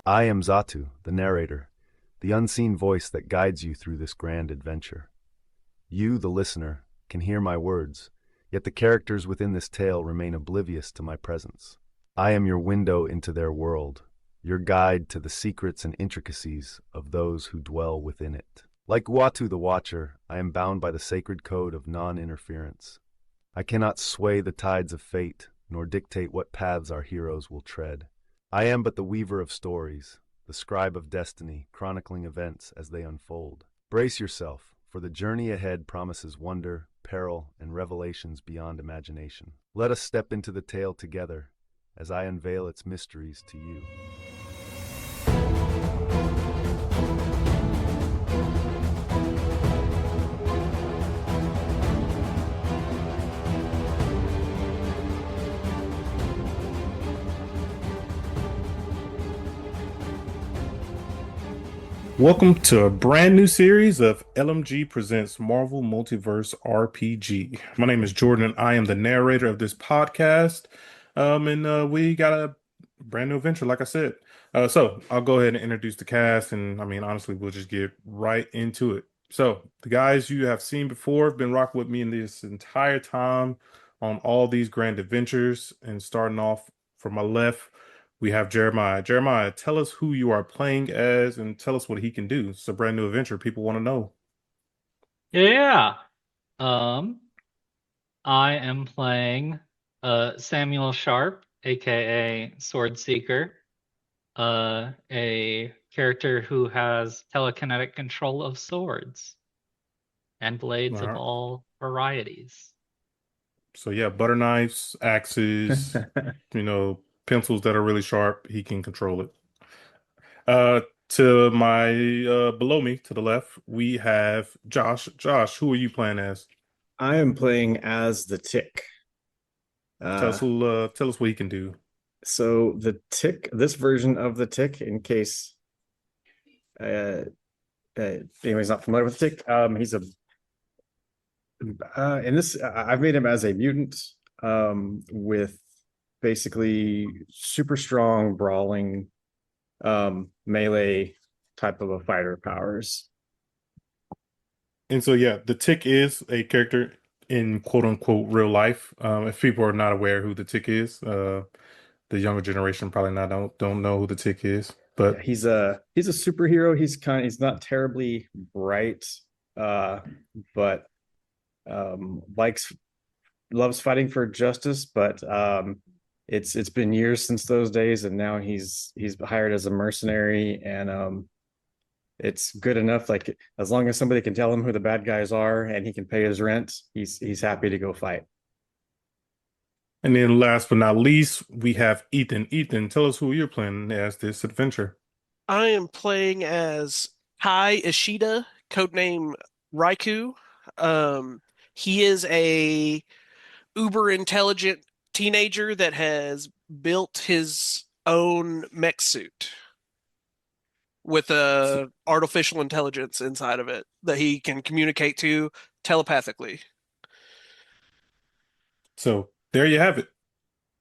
I am Zatu, the narrator, the unseen voice that guides you through this grand adventure. You, the listener, can hear my words, yet the characters within this tale remain oblivious to my presence. I am your window into their world, your guide to the secrets and intricacies of those who dwell within it. Like Watu the Watcher, I am bound by the sacred code of non-interference. I cannot sway the tides of fate, nor dictate what paths our heroes will tread. I am but the weaver of stories, the scribe of destiny, chronicling events as they unfold. Brace yourself, for the journey ahead promises wonder, peril, and revelations beyond imagination. Let us step into the tale together as I unveil its mysteries to you. Welcome to a brand new series of LMG Presents Marvel Multiverse RPG. My name is Jordan, and I am the narrator of this podcast. And we got a brand new adventure, like I said. So I'll go ahead and introduce the cast, and honestly, we'll just get right into it. So the guys you have seen before have been rocking with me in this entire time on all these grand adventures. And starting off from my left, we have Jeremiah. Jeremiah, tell us who you are playing as and tell us what he can do. It's a brand new adventure. People want to know. Yeah. Um, I am playing Samuel Sharp, aka Sword Seeker, a character who has telekinetic control of swords and All blades of right. all varieties. So yeah, butter knives, axes, pencils that are really sharp. He can control it. Uh, to my below me, to the left, we have Josh. Josh, who are you playing as? I am playing as the Tick. Uh, Tell us what he can do. so the Tick, this version of the Tick, in case uh, anybody's not familiar with the Tick, he's a in this I've made him as a mutant with basically super strong brawling melee type of a fighter powers. And so, yeah, the Tick is a character in quote unquote real life. If people are not aware who the Tick is, the younger generation probably not don't know who the Tick is. Yeah, But he's a superhero. He's not terribly bright, but likes loves fighting for justice. But it's been years since those days, and now he's hired as a mercenary, and it's good enough. Like as long as somebody can tell him who the bad guys are, and he can pay his rent, he's happy to go fight. and then last but not least, we have Ethan. Ethan, tell us who you're playing as this adventure. I am playing as Kai Ishida, codename Raikou. Um, he is a uber intelligent teenager that has built his own mech suit with So, a artificial intelligence inside of it that he can communicate to telepathically. so there you have it.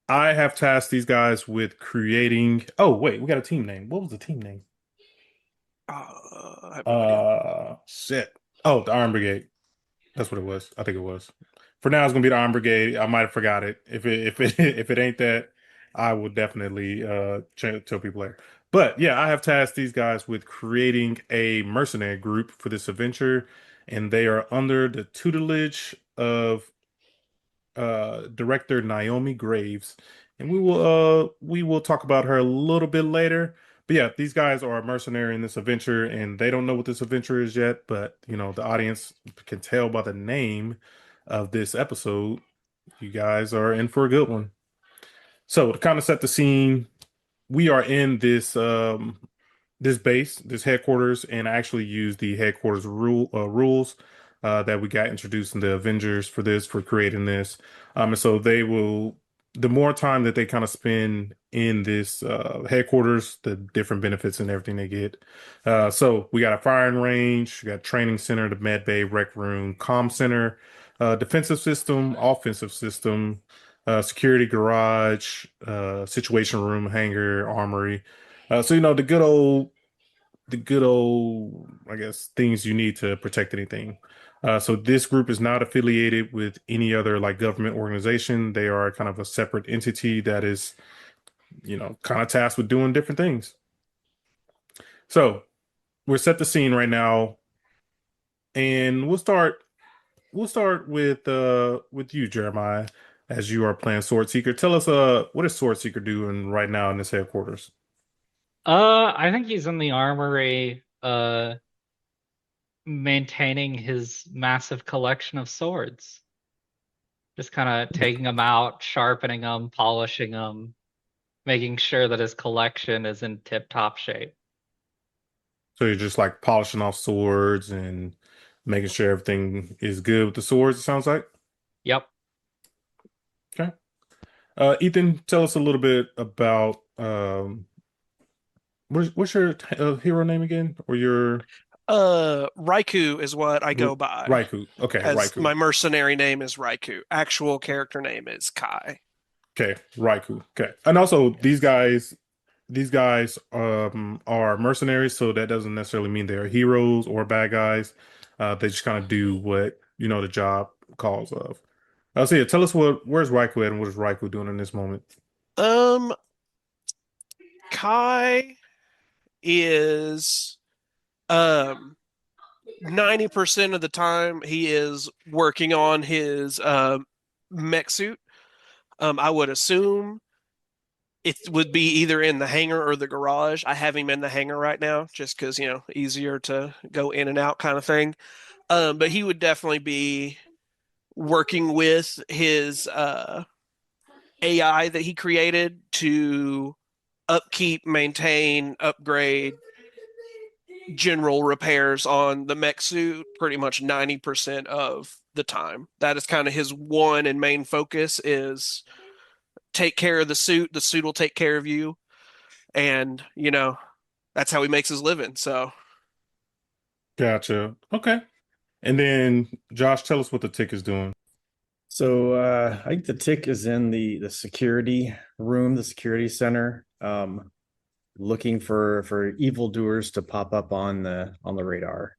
I have tasked these guys with creating. Oh, wait, we got a team name. What was the team name? I have no idea. Shit. Oh, the Iron Brigade. That's what it was. I think it was. For now, it's gonna be the Iron Brigade. I might have forgot it. If it ain't that, I will definitely tell people later. But yeah, I have tasked these guys with creating a mercenary group for this adventure, and they are under the tutelage of director Naomi Graves, and we will talk about her a little bit later. But yeah, these guys are a mercenary in this adventure, and they don't know what this adventure is yet. But the audience can tell by the name of this episode. You guys are in for a good one. So to kind of set the scene, we are in this base, this headquarters, and I actually use the headquarters rules that we got introduced in the Avengers for creating this. And so they will, the more time that they kind of spend in this headquarters, the different benefits and everything they get. So we got a firing range, we got training center, the med bay, rec room, comm center, defensive system, offensive system, security garage, situation room, hangar, armory. So the good old, I guess, things you need to protect anything. So this group is not affiliated with any other like government organization. They are kind of a separate entity that is, kind of tasked with doing different things. So we're set the scene right now, and we'll start with you, Jeremiah, as you are playing Sword Seeker. Tell us what is Sword Seeker doing right now in this headquarters? I think he's in the armory, maintaining his massive collection of swords. Just kind of taking them out, sharpening them, polishing them, making sure that his collection is in tip-top shape. So you're just like polishing off swords and making sure everything is good with the swords, it sounds like. Yep. Okay. Ethan, tell us a little bit about what's your hero name again? Or your Raikou is what I go by. Raikou. Okay, As Raikou. my mercenary name is Raikou. Actual character name is Kai. Okay, Raikou. Okay. And also these guys are mercenaries, so that doesn't necessarily mean they're heroes or bad guys. They just kind of do what, the job calls of. So yeah, tell us where's Raikou at and what is Raikou doing in this moment? Um, Kai is 90% of the time he is working on his mech suit. I would assume it would be either in the hangar or the garage. I have him in the hangar right now just because, easier to go in and out kind of thing. But he would definitely be working with his AI that he created to upkeep, maintain, upgrade, general repairs on the mech suit pretty much 90% of the time. That is kind of his one and main focus is take care of the suit will take care of you, and that's how he makes his living. So Gotcha. Okay. And then Josh, tell us what the tick is doing. So I think the tick is in the security room, the security center, looking for evildoers to pop up on the radar.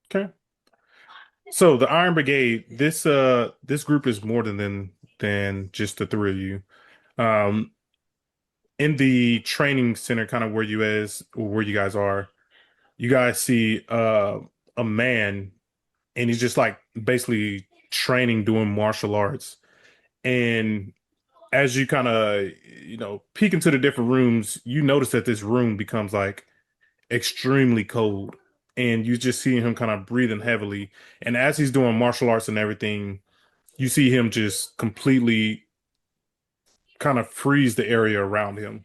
Okay. So the Iron Brigade, this group is more than just the three of you. Um, in the training center, kind of where you guys are, you guys see a man, and he's just like basically training, doing martial arts. And as you kind of peek into the different rooms, you notice that this room becomes like extremely cold, and you just see him kind of breathing heavily. And as he's doing martial arts and everything, you see him just completely kind of freeze the area around him,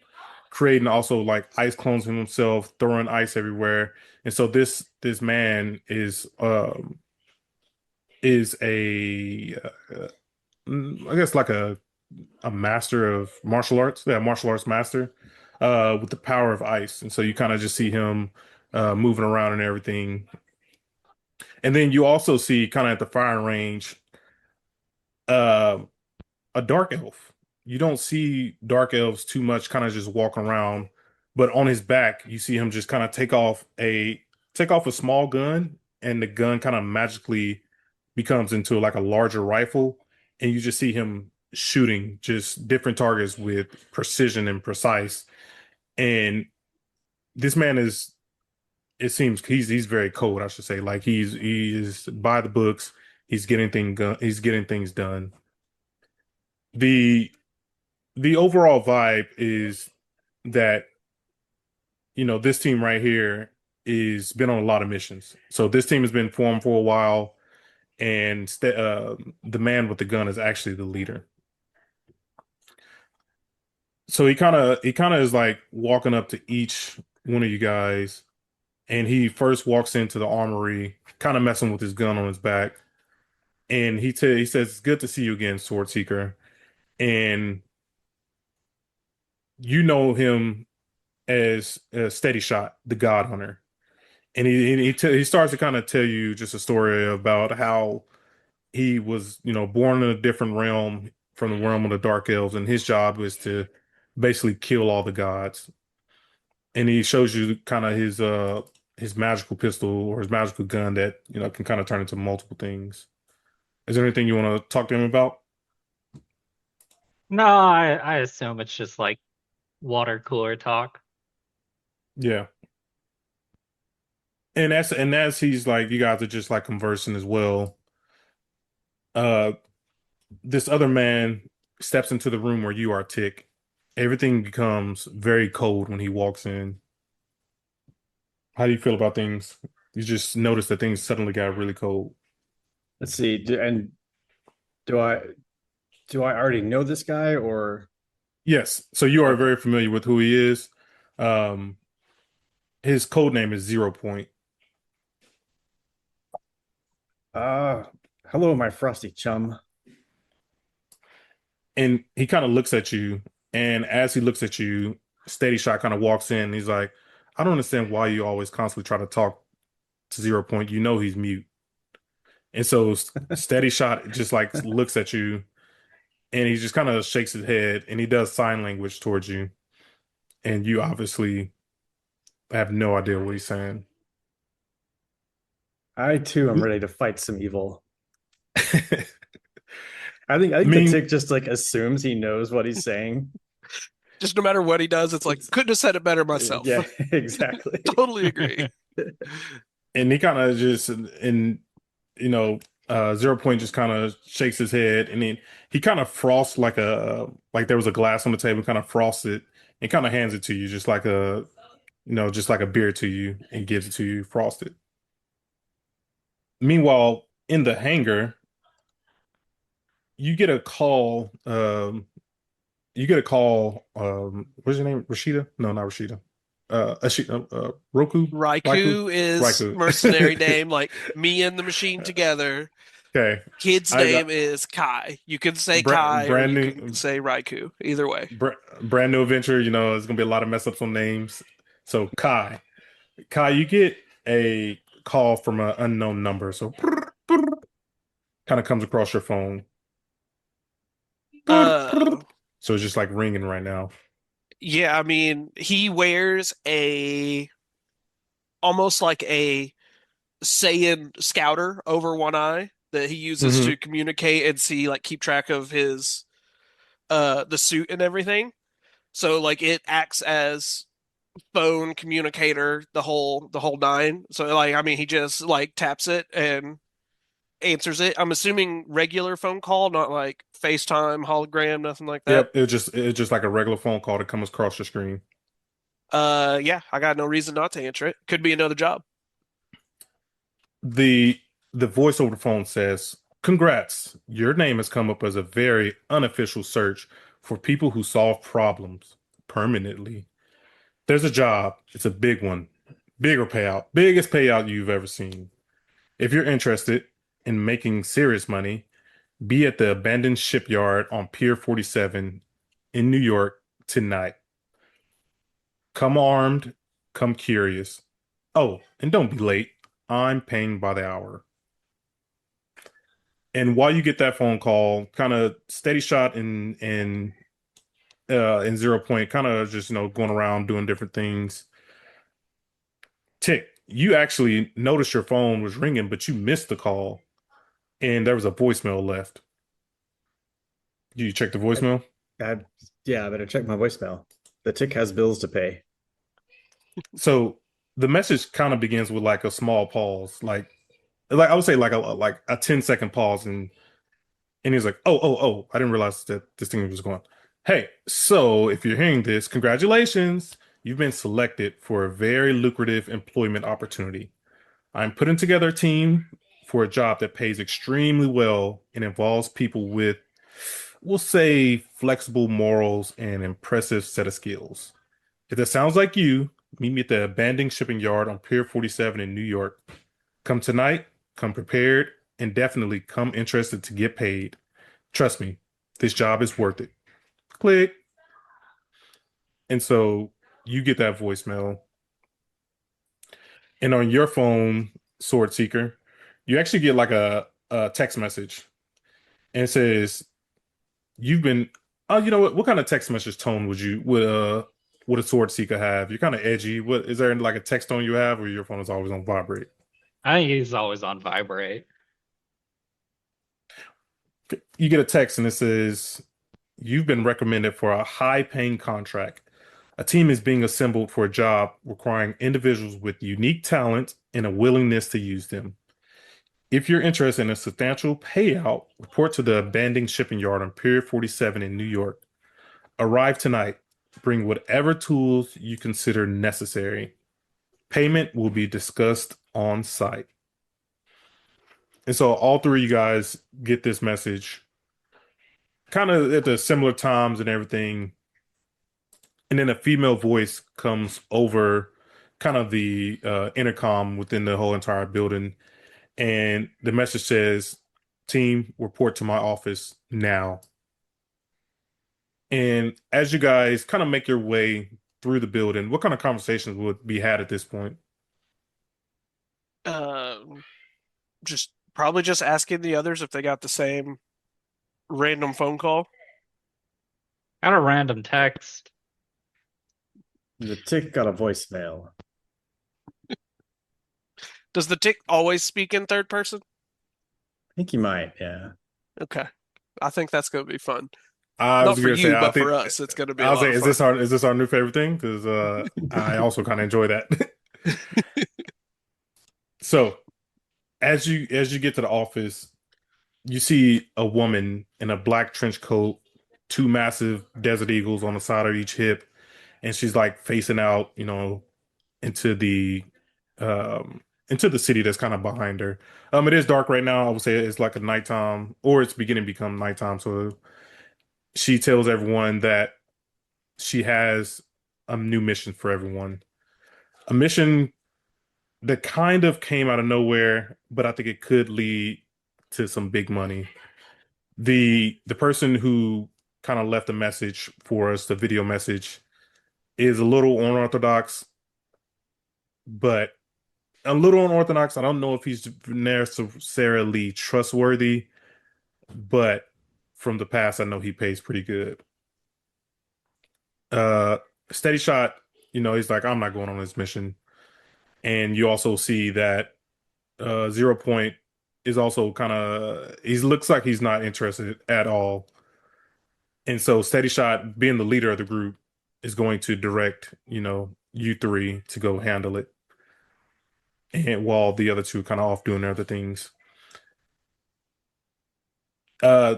creating also like ice clones of himself, throwing ice everywhere. And so this man is a I guess like a master of martial arts, yeah, martial arts master, with the power of ice. And so you kind of just see him moving around and everything. And then you also see kind of at the firing range, uh, a dark elf. You don't see dark elves too much, kind of just walk around, but on his back, you see him just kind of take off a small gun, and the gun kind of magically becomes into like a larger rifle, and you just see him shooting just different targets with precision and precise. And this man is, it seems he's very cold, I should say. Like he is by the books. He's getting things done. The the overall vibe is that this team right here is been on a lot of missions. So this team has been formed for a while, and the man with the gun is actually the leader. So he kind of is like walking up to each one of you guys, and he first walks into the armory, kind of messing with his gun on his back, and he says, "It's good to see you again, Sword Seeker," and you know him as Steady Shot, the God Hunter. And he starts to kind of tell you just a story about how he was, born in a different realm from the realm of the Dark Elves, and his job was to basically kill all the gods. and he shows you kind of his magical pistol or his magical gun that can kind of turn into multiple things. Is there anything you want to talk to him about? No, I assume it's just like water cooler talk. Yeah. And as he's like, you guys are just like conversing as well. Uh, this other man steps into the room where you are, Tick. Everything becomes very cold when he walks in. How do you feel about things? You just notice that things suddenly got really cold. Let's see. Do I already know this guy or Yes. So you are okay? very familiar with who he is. Um, his code name is 0 Point. Uh, Hello, my frosty chum. And he kind of looks at you. And as he looks at you, Steady Shot kind of walks in. And he's like, I don't understand why you always constantly try to talk to 0 Point. You know he's mute. And so Steady Shot just like looks at you and he just kind of shakes his head and he does sign language towards you. And you obviously have no idea what he's saying. I too am ready to fight some evil. I think I the mean, tick just like assumes he knows what he's saying. Just no matter what he does, it's like couldn't have said it better myself. Yeah, exactly. Totally agree. and he kind of just, and 0 Point just kind of shakes his head and then he kind of frosts like there was a glass on the table, kind of frosts it and kind of hands it to you, just like a beer to you and gives it to you frosted. Meanwhile, in the hangar, you get a call. What's your name? Rashida? No, not Rashida. Roku? Raikou is Raikou. mercenary name, like me and the machine together. Okay. Kid's I name is Kai. You can say brand, Kai or brand you new can say Raikou. Either way. brand new adventure. There's gonna be a lot of mess ups on names. So Kai, you get a call from an unknown number. So kind of comes across your phone. Uh, So it's just like ringing right now. yeah, I mean, he wears almost like a Saiyan scouter over one eye that he uses Hmm. to communicate and see, like, keep track of his the suit and everything. So like it acts as phone communicator the whole nine. So like I mean he just like taps it and answers it. I'm assuming regular phone call, not like FaceTime, hologram, nothing like that. Yep, it's just like a regular phone call that comes across your screen. Yeah, I got no reason not to answer it. Could be another job. The voice over the phone says, "Congrats, your name has come up as a very unofficial search for people who solve problems permanently. There's a job. It's a big one, bigger payout, biggest payout you've ever seen. If you're interested in making serious money, be at the abandoned shipyard on Pier 47 in New York tonight. Come armed, come curious. Oh, and don't be late. I'm paying by the hour." And while you get that phone call, kind of Steady Shot in 0 Point, kind of just going around doing different things. Tick, you actually noticed your phone was ringing, but you missed the call, and there was a voicemail left. You check the I, voicemail? yeah, I better check my voicemail. The tick has bills to pay. So the message kind of begins with like a small pause, like I would say like a 10-second pause, and he's like, oh, I didn't realize that this thing was going. Hey, so if you're hearing this, congratulations. You've been selected for a very lucrative employment opportunity. I'm putting together a team for a job that pays extremely well and involves people with, we'll say, flexible morals and impressive set of skills. If that sounds like you, meet me at the abandoned shipping yard on Pier 47 in New York. Come tonight, come prepared, and definitely come interested to get paid. Trust me, this job is worth it. Click. And so you get that voicemail. And on your phone, Sword Seeker, you actually get like a text message. And it says, you've been, oh, you know what? What kind of text message tone would a sword seeker have? You're kind of edgy. What is there like a text tone you have, or your phone is always on vibrate? I think he's always on vibrate. You get a text and it says, "You've been recommended for a high-paying contract. A team is being assembled for a job requiring individuals with unique talent and a willingness to use them. If you're interested in a substantial payout, report to the abandoned shipping yard on Pier 47 in New York. Arrive tonight. Bring whatever tools you consider necessary. Payment will be discussed on site." And so all three of you guys get this message kind of at the similar times and everything. And then a female voice comes over kind of the intercom within the whole entire building. And the message says, "Team, report to my office now." And as you guys kind of make your way through the building, what kind of conversations would be had at this point? Just probably just asking the others if they got the same random phone call. Got a random text. The tick got a voicemail. Does the tick always speak in third person? I think you might, yeah. Okay. I think that's going to be fun. I Not was for gonna you, say, I but think, for us, it's going to be a I was lot saying, of is fun. this our new favorite thing? Because I also kind of enjoy that. So as you get to the office, you see a woman in a black trench coat, two massive desert eagles on the side of each hip, and she's like facing out, into the city that's kind of behind her. It is dark right now. I would say it's like a nighttime, or it's beginning to become nighttime. So she tells everyone that she has a new mission for everyone. A mission that kind of came out of nowhere, but I think it could lead to some big money. The person who kind of left a message for us, the video message, is a little unorthodox, but a little unorthodox. I don't know if he's necessarily trustworthy, but from the past, I know he pays pretty good. Uh, Steady Shot, he's like, "I'm not going on this mission." And you also see that 0 Point is also kind of, he looks like he's not interested at all. And so Steady Shot, being the leader of the group, is going to direct, you three to go handle it. And while the other two kind of off doing other things. Uh,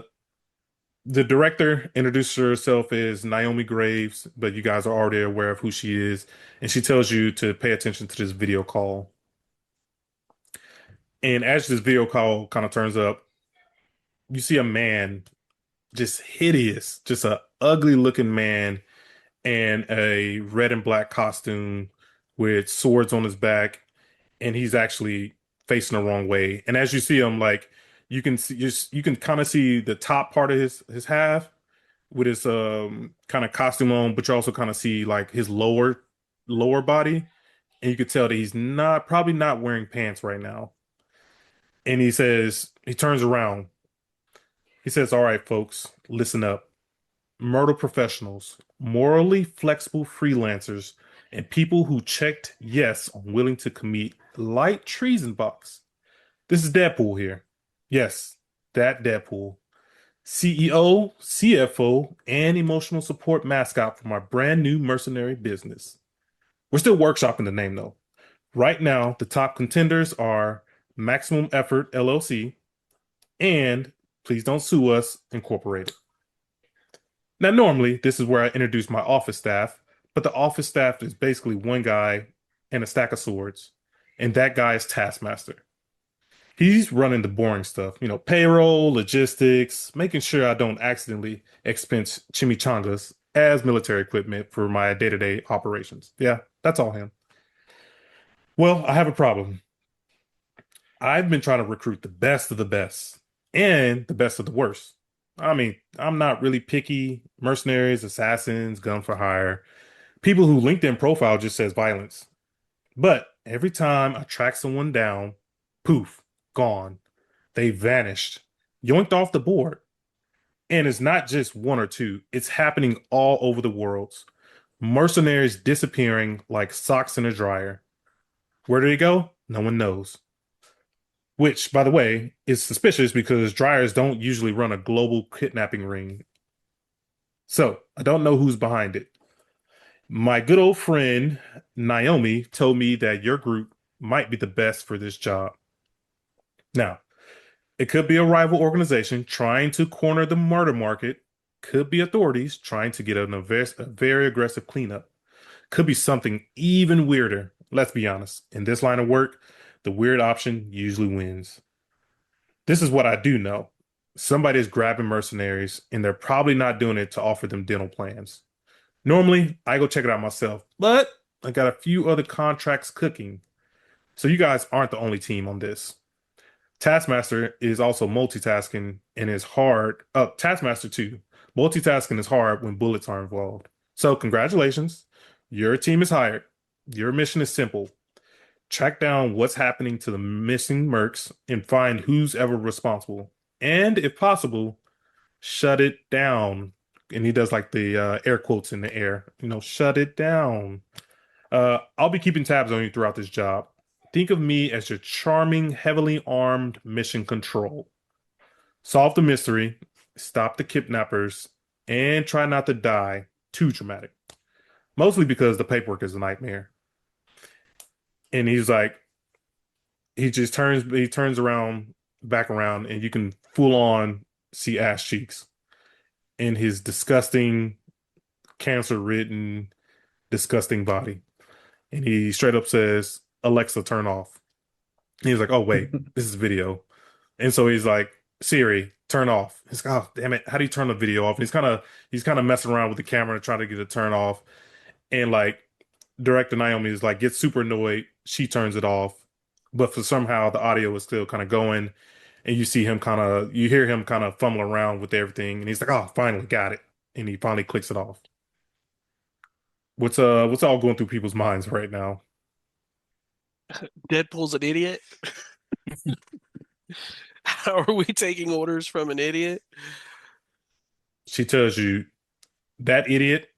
the director introduces herself as Naomi Graves, but you guys are already aware of who she is. And she tells you to pay attention to this video call. And as this video call kind of turns up, you see a man, just hideous, just a ugly looking man in a red and black costume with swords on his back, and he's actually facing the wrong way. And as you see him, like, you can see, you can kind of see the top part of his half with his kind of costume on, but you also kind of see like his lower body, and you could tell that he's probably not wearing pants right now. And he turns around. He says, "All right, folks, listen up. Murder professionals, morally flexible freelancers, and people who checked yes on willing to commit light treason box. This is Deadpool here. Yes, that Deadpool. CEO, CFO, and emotional support mascot for my brand new mercenary business. We're still workshopping the name though. Right now, the top contenders are Maximum Effort LLC and Please Don't Sue Us Incorporated. Now, normally, this is where I introduce my office staff, but the office staff is basically one guy and a stack of swords, and that guy is Taskmaster. He's running the boring stuff, payroll, logistics, making sure I don't accidentally expense chimichangas as military equipment for my day-to-day operations. Yeah, that's all him. Well, I have a problem. I've been trying to recruit the best of the best and the best of the worst. I mean, I'm not really picky. Mercenaries, assassins, gun for hire, people who LinkedIn profile just says violence. But every time I track someone down, poof, gone. They vanished, yoinked off the board. And it's not just one or two, it's happening all over the world. Mercenaries disappearing like socks in a dryer. Where do they go? No one knows. Which, by the way, is suspicious because dryers don't usually run a global kidnapping ring. So, I don't know who's behind it. My good old friend Naomi told me that your group might be the best for this job. Now, it could be a rival organization trying to corner the murder market, could be authorities trying to get a very aggressive cleanup, could be something even weirder. Let's be honest. In this line of work, the weird option usually wins. This is what I do know. Somebody's grabbing mercenaries, and they're probably not doing it to offer them dental plans. Normally, I go check it out myself, but I got a few other contracts cooking. So you guys aren't the only team on this. Taskmaster is also multitasking and is hard. Taskmaster too. Multitasking is hard when bullets are involved. So congratulations. Your team is hired. Your mission is simple. Track down what's happening to the missing mercs and find who's ever responsible. And if possible, shut it down. And he does like the air quotes in the air. Shut it down. I'll be keeping tabs on you throughout this job. Think of me as your charming, heavily armed mission control. Solve the mystery, stop the kidnappers, and try not to die too dramatic. Mostly because the paperwork is a nightmare. And he's like, he turns around, back around, and you can full on see ass cheeks in his disgusting, cancer-ridden, disgusting body. And he straight up says, Alexa, turn off. And he's like, oh, wait, this is video. And so he's like, Siri, turn off. He's like, oh, damn it. How do you turn the video off? And he's kind of messing around with the camera trying to get it turned off. And like, director Naomi is like, gets super annoyed. She turns it off. But for somehow the audio is still kind of going. And you hear him kind of fumbling around with everything. And he's like, oh, finally got it. And he finally clicks it off. What's all going through people's minds right now? Deadpool's an idiot. How are we taking orders from an idiot? She tells you that idiot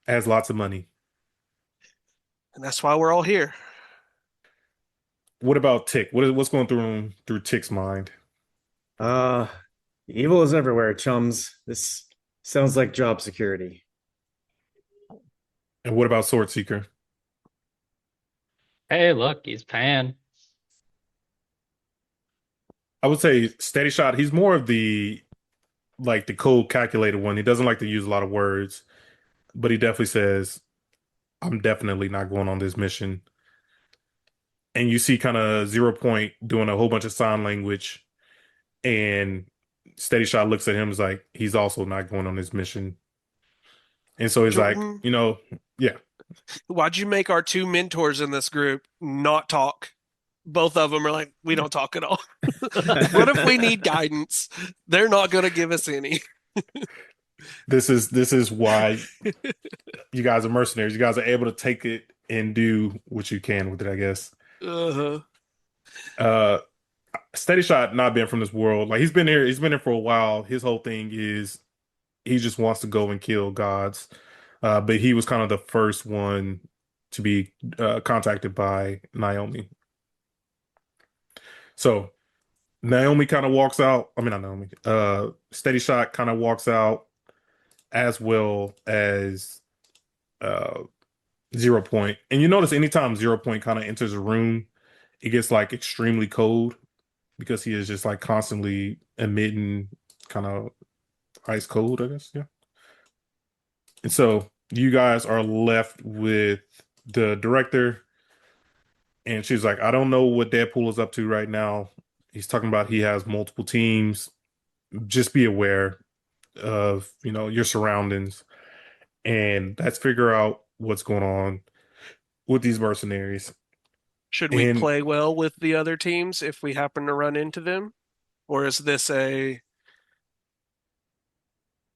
has lots of money. And that's why we're all here. What about Tick? What's going through Tick's mind? Evil is everywhere, chums. This sounds like job security. And what about Sword Seeker? Hey, look, he's paying. I would say Steady Shot, he's more of the cold calculated one. He doesn't like to use a lot of words, but he definitely says, I'm definitely not going on this mission. And you see kind of 0 Point doing a whole bunch of sign language, and Steady Shot looks at him as like, he's also not going on this mission. And so he's Jordan, like, yeah. why'd you make our two mentors in this group not talk? Both of them are like, we don't talk at all. What if we need guidance? They're not going to give us any. This is why you guys are mercenaries. You guys are able to take it and do what you can with it, I guess. Uh-huh. Steady Shot not being from this world. Like he's been here for a while. His whole thing is he just wants to go and kill gods. But he was kind of the first one to be contacted by Naomi. So Naomi kind of walks out. I mean, not Naomi. Steady Shot kind of walks out, as well as 0 Point. And you notice anytime 0 Point kind of enters a room, it gets like extremely cold because he is just like constantly emitting kind of ice cold, I guess. Yeah. And so you guys are left with the director. And she's like, I don't know what Deadpool is up to right now. He's talking about he has multiple teams. Just be aware of, your surroundings. And let's figure out what's going on with these mercenaries. Should we And play well with the other teams if we happen to run into them? Or is this a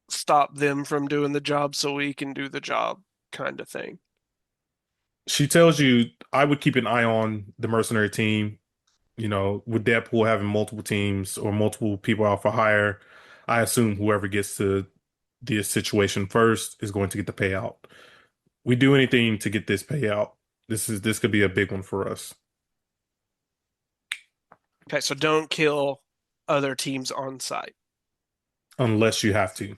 stop them from doing the job so we can do the job kind of thing? she tells you, I would keep an eye on the mercenary team. With Deadpool having multiple teams or multiple people out for hire, I assume whoever gets to the situation first is going to get the payout. we do anything to get this payout, this could be a big one for us. Okay, so don't kill other teams on site. Unless you have to.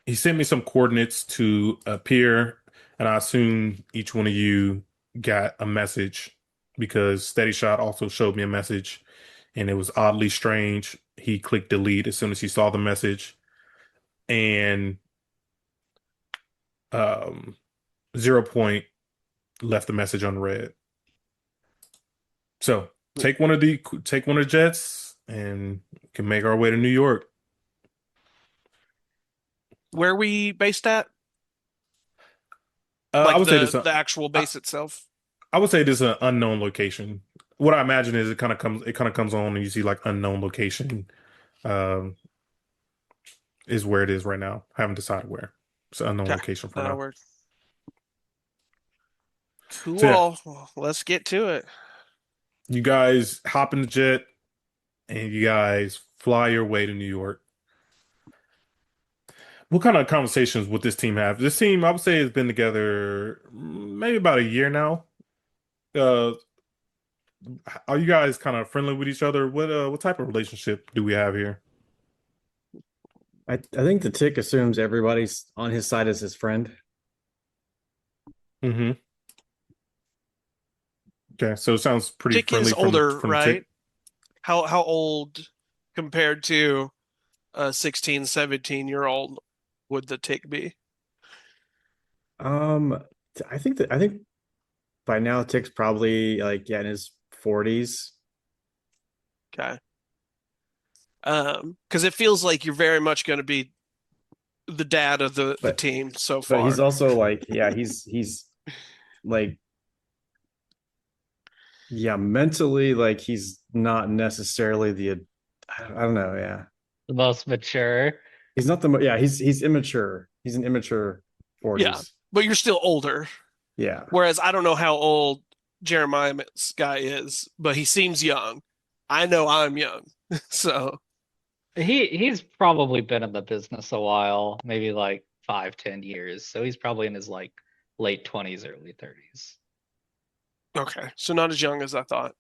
He sent me some coordinates to a pier, and I assume each one of you got a message because Steady Shot also showed me a message, and it was oddly strange. He clicked delete as soon as he saw the message, and 0 Point left the message unread. So take one of the jets, and we can make our way to New York. Where are we based at? I would say this. The actual base itself. I would say this is an unknown location. What I imagine is it kind of comes on, and you see like unknown location, is where it is right now. I haven't decided where. It's an unknown location for now. Word. Cool. So, yeah. Well, let's get to it. You guys hop in the jet, and you guys fly your way to New York. What kind of conversations would this team have? This team, I would say, has been together maybe about a year now. Are you guys kind of friendly with each other? What type of relationship do we have here? I think the tick assumes everybody's on his side as his friend. Mm-hmm. Okay, so it sounds pretty Tick friendly is older, from right? Tick. How old compared to a 16, 17-year-old would the tick be? I think by now Tick's probably like in his 40s. Okay. Because it feels like you're very much going to be the dad of the team so far. But he's also like, he's like, mentally, like he's not necessarily I don't know, the most mature. He's not he's immature. He's an immature 40s. Yeah, but you're still older. Yeah. Whereas I don't know how old Jeremiah's guy is, but he seems young. I know I'm young, so He's probably been in the business a while, maybe like 5-10 years. So he's probably in his like late 20s, early 30s. okay. So not as young as I thought.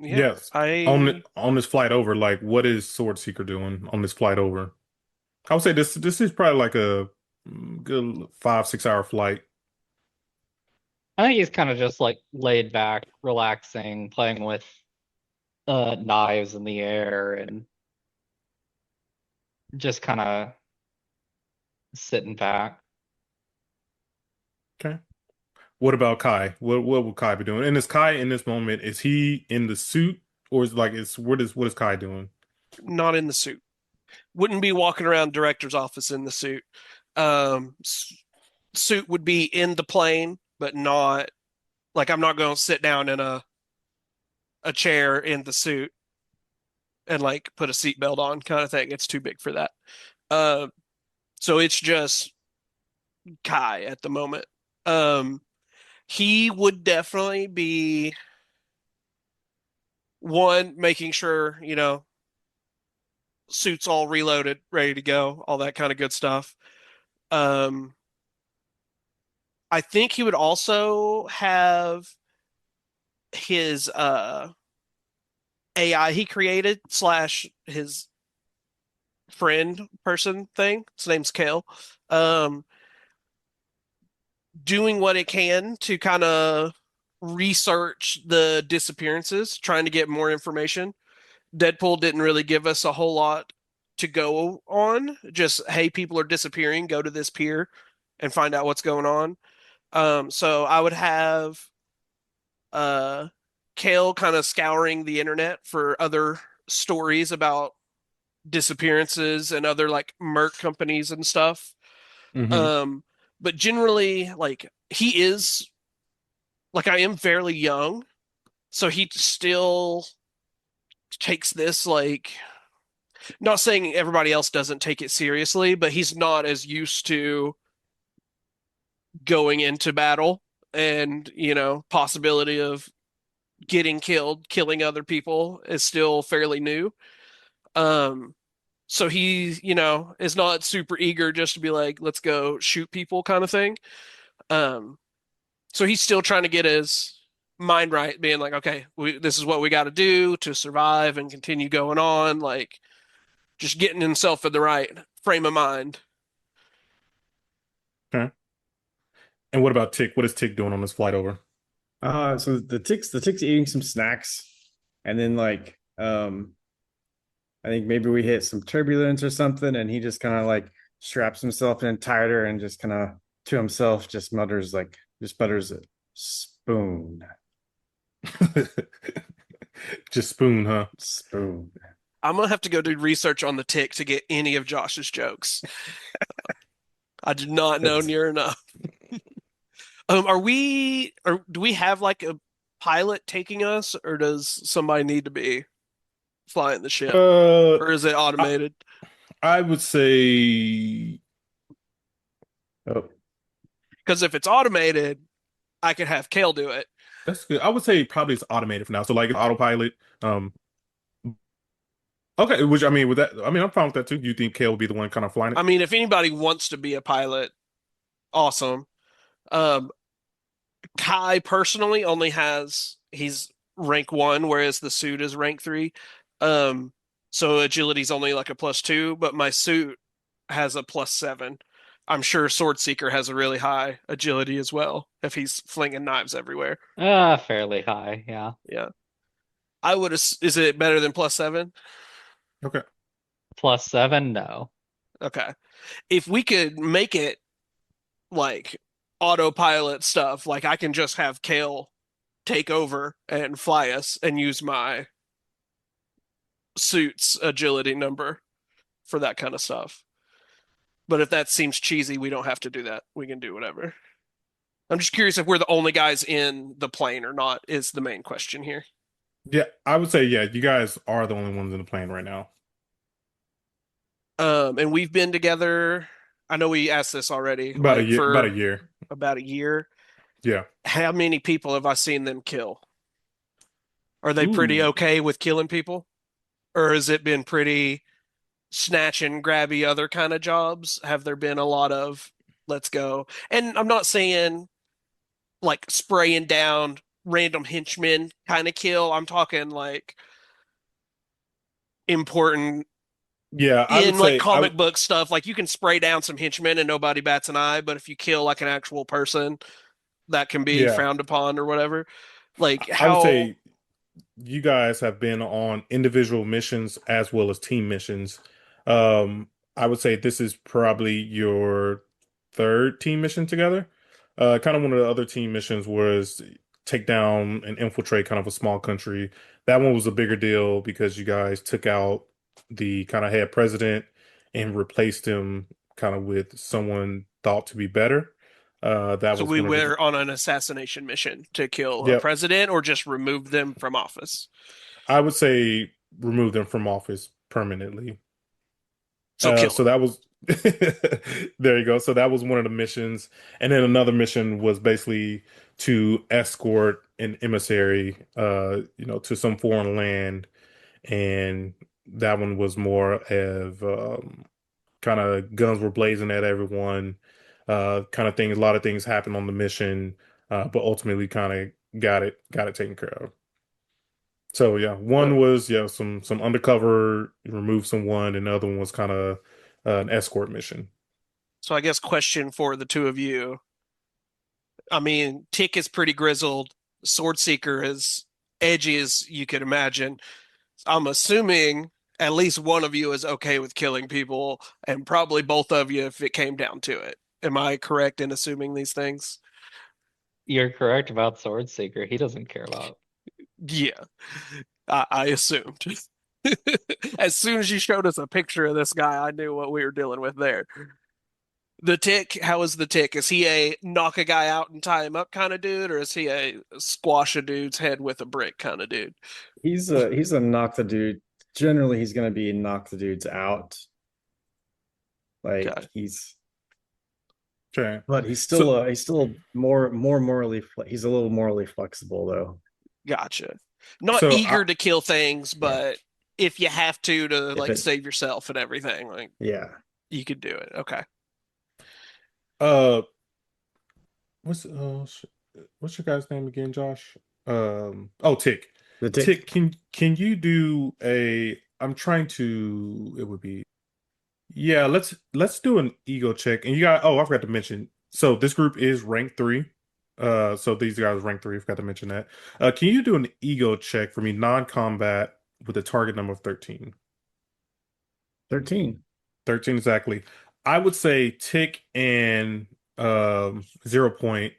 Yes. On this flight over, like what is Sword Seeker doing on this flight over? I would say this is probably like a good 5-6 hour flight. I think he's kind of just like laid back, relaxing, playing with knives in the air and just kind of sitting back. Okay. What about Kai? What will Kai be doing? And is Kai in this moment, is he in the suit, or is like what is Kai doing? Not in the suit. Wouldn't be walking around director's office in the suit. Suit would be in the plane, but not like I'm not going to sit down in a chair in the suit and like put a seatbelt on kind of thing. It's too big for that. So it's just Kai at the moment. He would definitely be one making sure, suits all reloaded, ready to go, all that kind of good stuff. I think he would also have his AI he created / his friend person thing. His name's Kale. Doing what it can to kind of research the disappearances, trying to get more information. Deadpool didn't really give us a whole lot to go on. Just, hey, people are disappearing. Go to this pier and find out what's going on. So I would have Kale kind of scouring the internet for other stories about disappearances and other like merc companies and stuff. Mm-hmm. But generally, like he is like I am fairly young, so he still takes this like not saying everybody else doesn't take it seriously, but he's not as used to going into battle and, possibility of getting killed, killing other people is still fairly new. So So he, is not super eager just to be like, let's go shoot people kind of thing. Um, so he's still trying to get his mind right, being like, okay, this is what we got to do to survive and continue going on. Like, just getting himself in the right frame of mind. Okay. And what about Tick? What is Tick doing on this flight over? So the tick's eating some snacks, and then like I think maybe we hit some turbulence or something, and he just kind of like straps himself in tighter and just kind of to himself just mutters it. Spoon. Just Spoon, huh? Spoon. I'm gonna have to go do research on the Tick to get any of Josh's jokes. I do not know That's- near enough. Or do we have like a pilot taking us, or does somebody need to be flying the ship, Uh, or is it I, automated? I would say, Oh, Because if it's automated, I could have Kale do it. that's good. I would say probably it's automated for now. So like it's autopilot. Okay, which I mean, with that, I mean, I'm fine with that too. You think Kale will be the one kind of flying it? I mean, if anybody wants to be a pilot, awesome. Um, Kai personally only he's rank 1, whereas the suit is rank 3. Um, so agility's only like a +2, but my suit has a +7. I'm sure Sword Seeker has a really high agility as well if he's flinging knives everywhere. Fairly high, yeah. Yeah. Is it better than +7? Okay. +7, no. Okay. If we could make it like autopilot stuff, like I can just have Kale take over and fly us and use my suit's agility number for that kind of stuff. But if that seems cheesy, we don't have to do that. We can do whatever. I'm just curious if we're the only guys in the plane or not, is the main question here. Yeah, I would say, yeah, you guys are the only ones in the plane right now. And we've been together. I know we asked this already, About a like year, about for a year. about a year. Yeah. How many people have I seen them kill? Are they pretty Ooh. okay with killing people? Or has it been pretty snatch and grabby other kind of jobs? Have there been a lot of let's go? And I'm not saying like spraying down random henchmen kind of kill. I'm talking like important Yeah, I would in like say I would comic book stuff. Like you can spray down some henchmen and nobody bats an eye, but if you kill like an actual person, that can be yeah, frowned upon or whatever. Like I would how say you guys have been on individual missions as well as team missions. Um, I would say this is probably your third team mission together. Kind of one of the other team missions was take down and infiltrate kind of a small country. That one was a bigger deal because you guys took out the kind of head president and replaced him kind of with someone thought to be better. That so was we one of the, were on an assassination mission to kill a yep. president or just remove them from office. I would say remove them from office permanently. So kill So them. that was there you go. So that was one of the missions, and then another mission was basically to escort an emissary, to some foreign land, and that one was more of kind of guns were blazing at everyone, kind of things. A lot of things happened on the mission, but ultimately kind of got it taken care of. So yeah, Uh, one was some undercover, remove someone, and the other one was kind of an escort mission. so I guess question for the two of you. I mean, Tick is pretty grizzled. Sword Seeker is edgy as you could imagine. I'm assuming at least one of you is okay with killing people, and probably both of you if it came down to it. Am I correct in assuming these things? You're correct about Sword Seeker. He doesn't care about. Yeah, I assumed. As soon as you showed us a picture of this guy, I knew what we were dealing with there. The Tick, how is the Tick? Is he a knock a guy out and tie him up kind of dude, or is he a squash a dude's head with a brick kind of dude? he's a knock the dude. Generally, he's gonna be knock the dudes out. Like Okay. Okay. but So he's still more morally. He's a little morally flexible though. Gotcha. Not so eager to kill things, Yeah. but if you have to If like it, save yourself and everything, like yeah. you could do it. Okay. Uh, what's what's your guy's name again, Josh? Oh, Tick. The tick. Tick, can you do a? I'm trying to. It would be. Yeah, let's do an ego check. And you got. Oh, I forgot to mention. So this group is rank 3. So these guys rank 3. I forgot to mention that. Can you do an ego check for me, non-combat, with a target number of 13? 13. 13 exactly. I would say Tick and 0 Point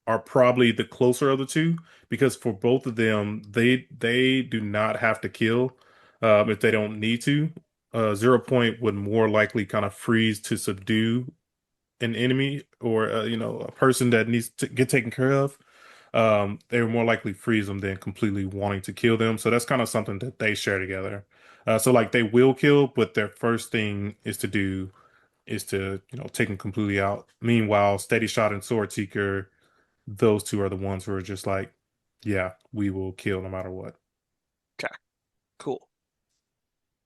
are probably the closer of the two because for both of them, they do not have to kill if they don't need to. 0 Point would more likely kind of freeze to subdue an enemy or a person that needs to get taken care of. They would more likely freeze them than completely wanting to kill them. So that's kind of something that they share together. So like they will kill, but their first thing is to take them completely out. Meanwhile, Steady Shot and Sword Seeker, those two are the ones who are just like, yeah, we will kill no matter what. Okay. Cool.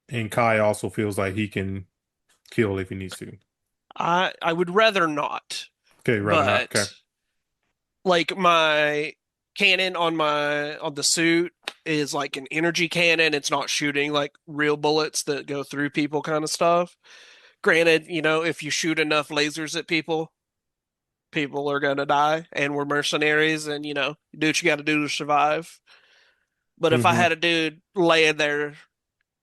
And Kai also feels like he can kill if he needs to. I would rather not, Okay, rather not. Okay. but like my cannon on the suit is like an energy cannon. It's not shooting like real bullets that go through people kind of stuff. Granted, if you shoot enough lasers at people, people are gonna die, and we're mercenaries, and do what you got to do to survive. But if I Mm-hmm. had a dude laying there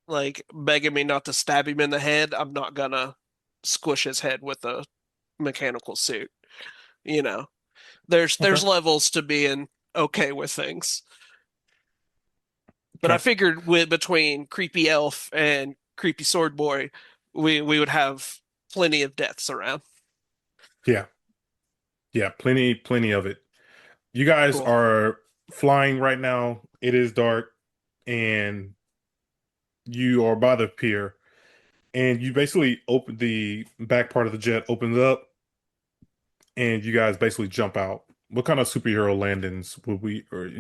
like begging me not to stab him in the head, I'm not gonna squish his head with a mechanical suit. You know, there's Okay. levels to being okay with things. But I Okay. figured with between creepy elf and creepy sword boy, we would have plenty of deaths around. Yeah. Yeah. Plenty of it. You guys Cool. are flying right now. It is dark, and you are by the pier. And you basically open the back part of the jet opens up, and you guys basically jump out. What kind of superhero landings would we, or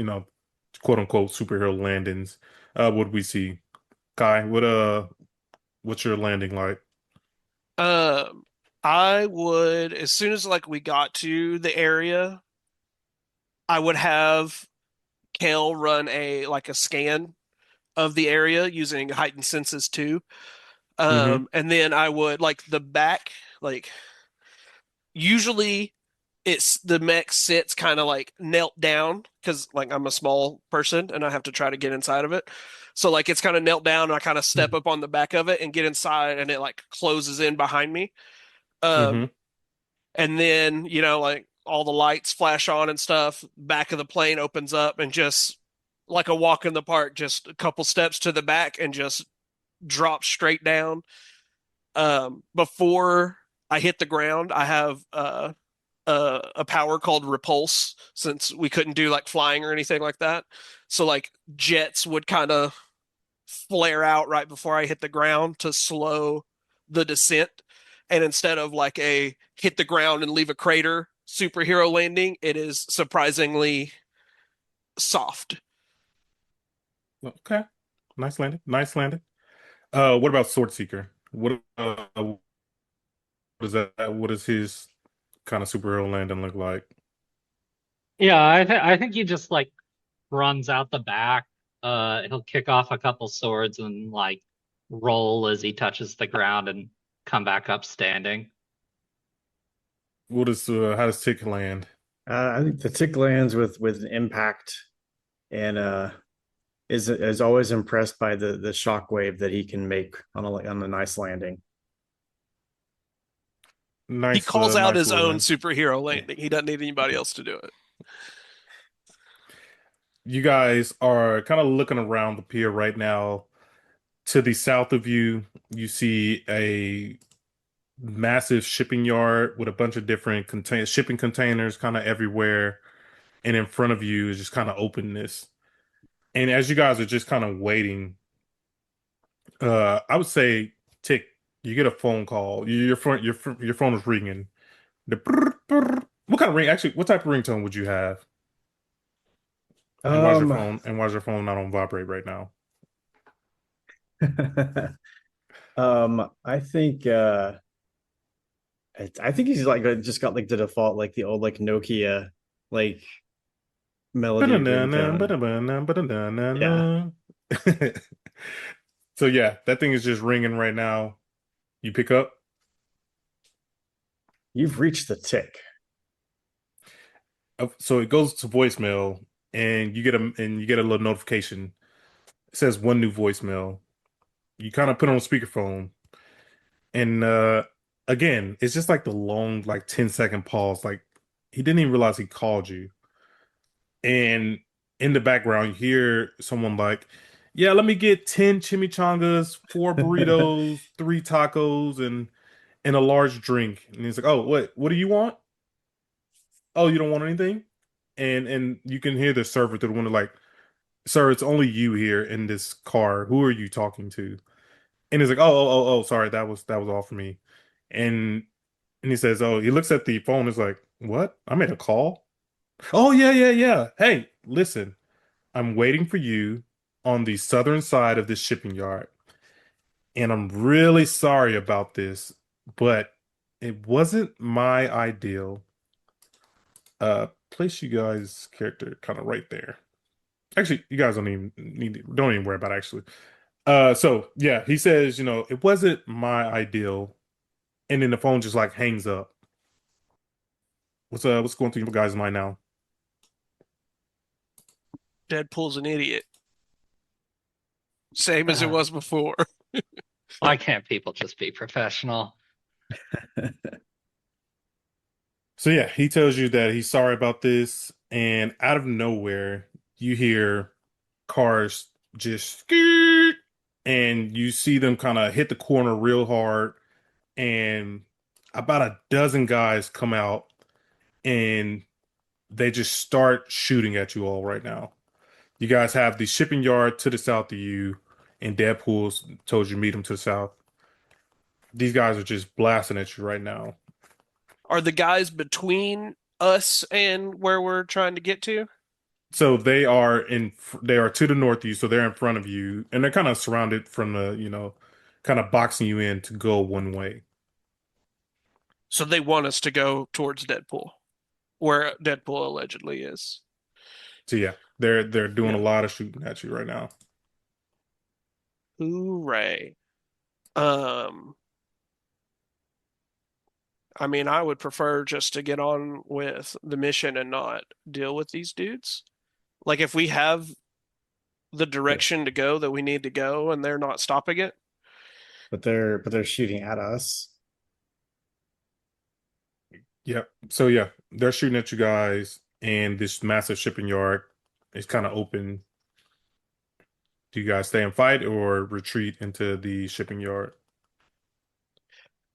quote unquote superhero landings, would we see? Kai, what's your landing like? Um, I would, as soon as like we got to the area, I would have Kale run a scan of the area using heightened senses too. Mm-hmm. And then I would like the back, like usually it's the mech sits kind of like knelt down because like I'm a small person and I have to try to get inside of it. So like it's kind of knelt down and I kind of step up on the back of it and get inside and it like closes in behind me. Mm-hmm. Um, and then like all the lights flash on and stuff. Back of the plane opens up and just like a walk in the park, just a couple steps to the back and just drop straight down. Before I hit the ground, I have a power called repulse since we couldn't do like flying or anything like that. So like jets would kind of flare out right before I hit the ground to slow the descent. And instead of like a hit the ground and leave a crater superhero landing, it is surprisingly soft. Okay. Nice landing. Nice landing. What about Sword Seeker? What is that? What is his kind of superhero landing look like? Yeah, I think he just like runs out the back. He'll kick off a couple swords and like roll as he touches the ground and come back up standing. What is how does Tick land? I think the tick lands with an impact and is always impressed by the shockwave that he can make on a nice landing. He Nice, calls out nice his little own land. superhero Yeah. landing. He doesn't need anybody else to do it. You guys are kind of looking around the pier right now. To the south of you, you see a massive shipping yard with a bunch of different shipping containers kind of everywhere. And in front of you is just kind of openness. And as you guys are just kind of waiting, I would say, Tick, you get a phone call. Your phone is ringing. The brr, brr. What kind of ring? Actually, what type of ringtone would you have? And why is your Um, phone? And why is your phone not on vibrate right now? I think I think he's like just got like the default like the old like Nokia like melody Ba-da-na-na, ringtone. ba-da-ba-na, Yeah, ba-da-na-na. So yeah, that thing is just ringing right now. You pick up. you've reached the tick. So it goes to voicemail, and you get a little notification. It says one new voicemail. You kind of put it on speakerphone, and again, it's just like the long, like 10-second pause. Like he didn't even realize he called you. And in the background, you hear someone like, "Yeah, let me get 10 chimichangas, 4 burritos, 3 tacos, and a large drink." And he's like, "Oh, what do you want? Oh, you don't want anything?" And you can hear the server through the window like, "Sir, it's only you here in this car. Who are you talking to?" And he's like, "Oh, sorry, that was all for me." And he says, "Oh," he looks at the phone. Is like, "What? I made a call." "Oh, yeah. Hey, listen, I'm waiting for you on the southern side of this shipping yard, and I'm really sorry about this, but it wasn't my ideal. Place you guys' character kind of right there. Actually, you guys don't even worry about it, actually. So yeah, he says, it wasn't my ideal, and then the phone just like hangs up. What's going through your guys' mind now? Deadpool's an idiot. Same as it was before. Why can't people just be professional? So yeah, he tells you that he's sorry about this, and out of nowhere, you hear cars just skeet, and you see them kind of hit the corner real hard, and about a dozen guys come out, and they just start shooting at you all right now. You guys have the shipping yard to the south of you, and Deadpool's told you meet him to the south. These guys are just blasting at you right now. Are the guys between us and where we're trying to get to? So they are to the north of you, so they're in front of you, and they're kind of surrounded from the kind of boxing you in to go one way. So they want us to go towards Deadpool, where Deadpool allegedly is. So yeah, they're doing a Yeah. lot of shooting at you right now. Hooray. Um, I mean, I would prefer just to get on with the mission and not deal with these dudes. Like if we have the direction to go that we need to go and they're not stopping it. But they're shooting at us. Yep. So yeah, they're shooting at you guys, and this massive shipping yard is kind of open. Do you guys stay and fight or retreat into the shipping yard?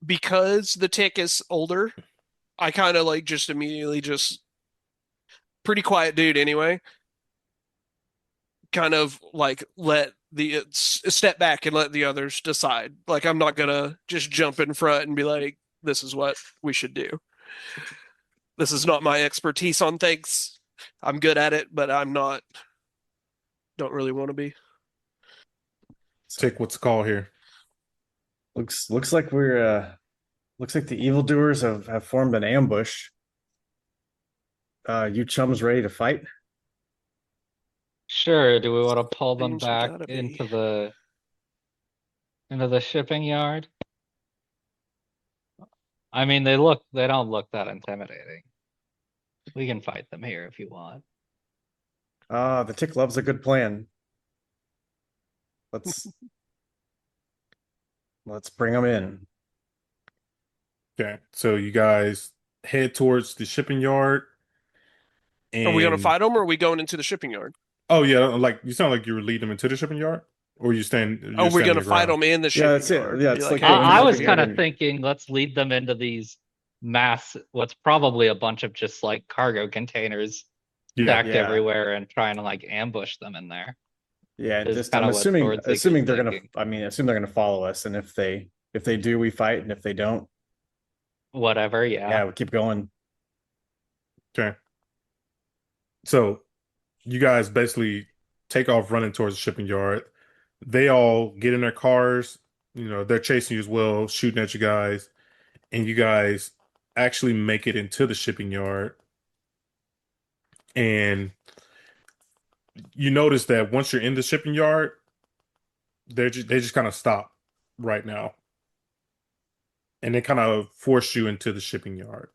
Because the tick is older, I kind of like just immediately just pretty quiet dude anyway. Kind of like let the step back and let the others decide. Like I'm not gonna just jump in front and be like, "This is what we should do." This is not my expertise on things. I'm good at it, but I'm not. Don't really want to be. Tick, what's the call here? Looks like we're looks like the evildoers have formed an ambush. You chums ready to fight? Sure, do we want to pull them Seems we back gotta be. into the shipping yard? I mean, they don't look that intimidating. We can fight them here if you want. The tick loves a good plan. Let's let's bring them in. Okay, so you guys head towards the shipping yard, Are we gonna and fight them or are we going into the shipping yard? oh yeah, like you sound like you were leading them into the shipping yard, or Are you're we standing gonna your fight ground. them in the Yeah, shipping that's it. yard? Yeah, Be it's like, like hey, going come I into over was the here. kind of shipping. thinking let's lead them into these what's probably a bunch of just like cargo containers Yeah, stacked Yeah, everywhere and trying to like ambush them in there. yeah. Is Just kind I'm of what Swordsig is assuming they're gonna. thinking. I mean, assume they're gonna follow us, and if they do, we fight, and if they don't, Whatever, yeah, yeah. we keep going. okay. So you guys basically take off running towards the shipping yard. They all get in their cars. They're chasing you as well, shooting at you guys, and you guys actually make it into the shipping yard. And you notice that once you're in the shipping yard, they just kind of stop right now, and they kind of force you into the shipping yard.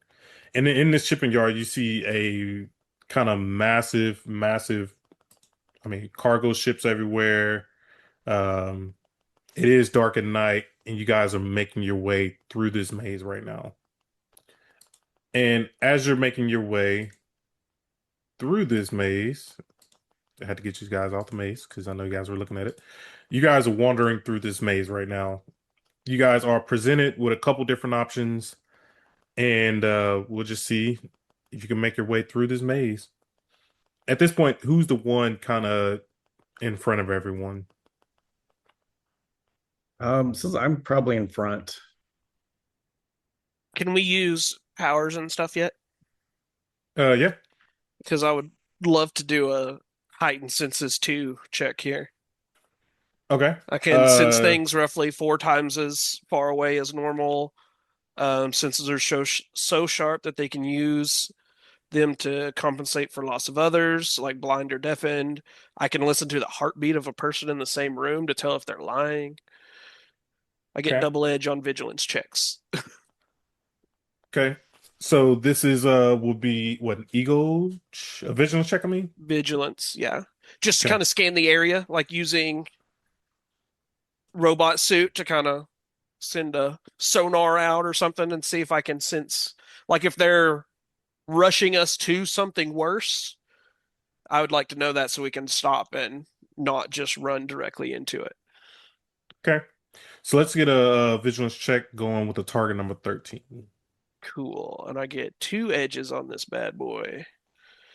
And then in the shipping yard, you see a kind of massive, massive. I mean, cargo ships everywhere. Um, it is dark at night, and you guys are making your way through this maze right now. And as you're making your way through this maze, I had to get you guys off the maze because I know you guys were looking at it. You guys are wandering through this maze right now. You guys are presented with a couple different options, and we'll just see if you can make your way through this maze. At this point, who's the one kind of in front of everyone? Since I'm probably in front. Can we use powers and stuff yet? Yeah. Because I would love to do a heightened senses 2 check here. Okay. I can sense things roughly 4 times as far away as normal. Senses are so sharp that they can use them to compensate for loss of others, like blind or deafened. I can listen to the heartbeat of a person in the same room to tell if they're lying. I get Okay. double edge on vigilance checks. Okay. So this is will be what, an a vigilance check, I mean? Vigilance, yeah. Just to Okay. kind of scan the area, like using robot suit to kind of send a sonar out or something and see if I can sense, like if they're rushing us to something worse. I would like to know that so we can stop and not just run directly into it. Okay. So let's get a vigilance check going with the target number 13. Cool. And I get 2 edges on this bad boy.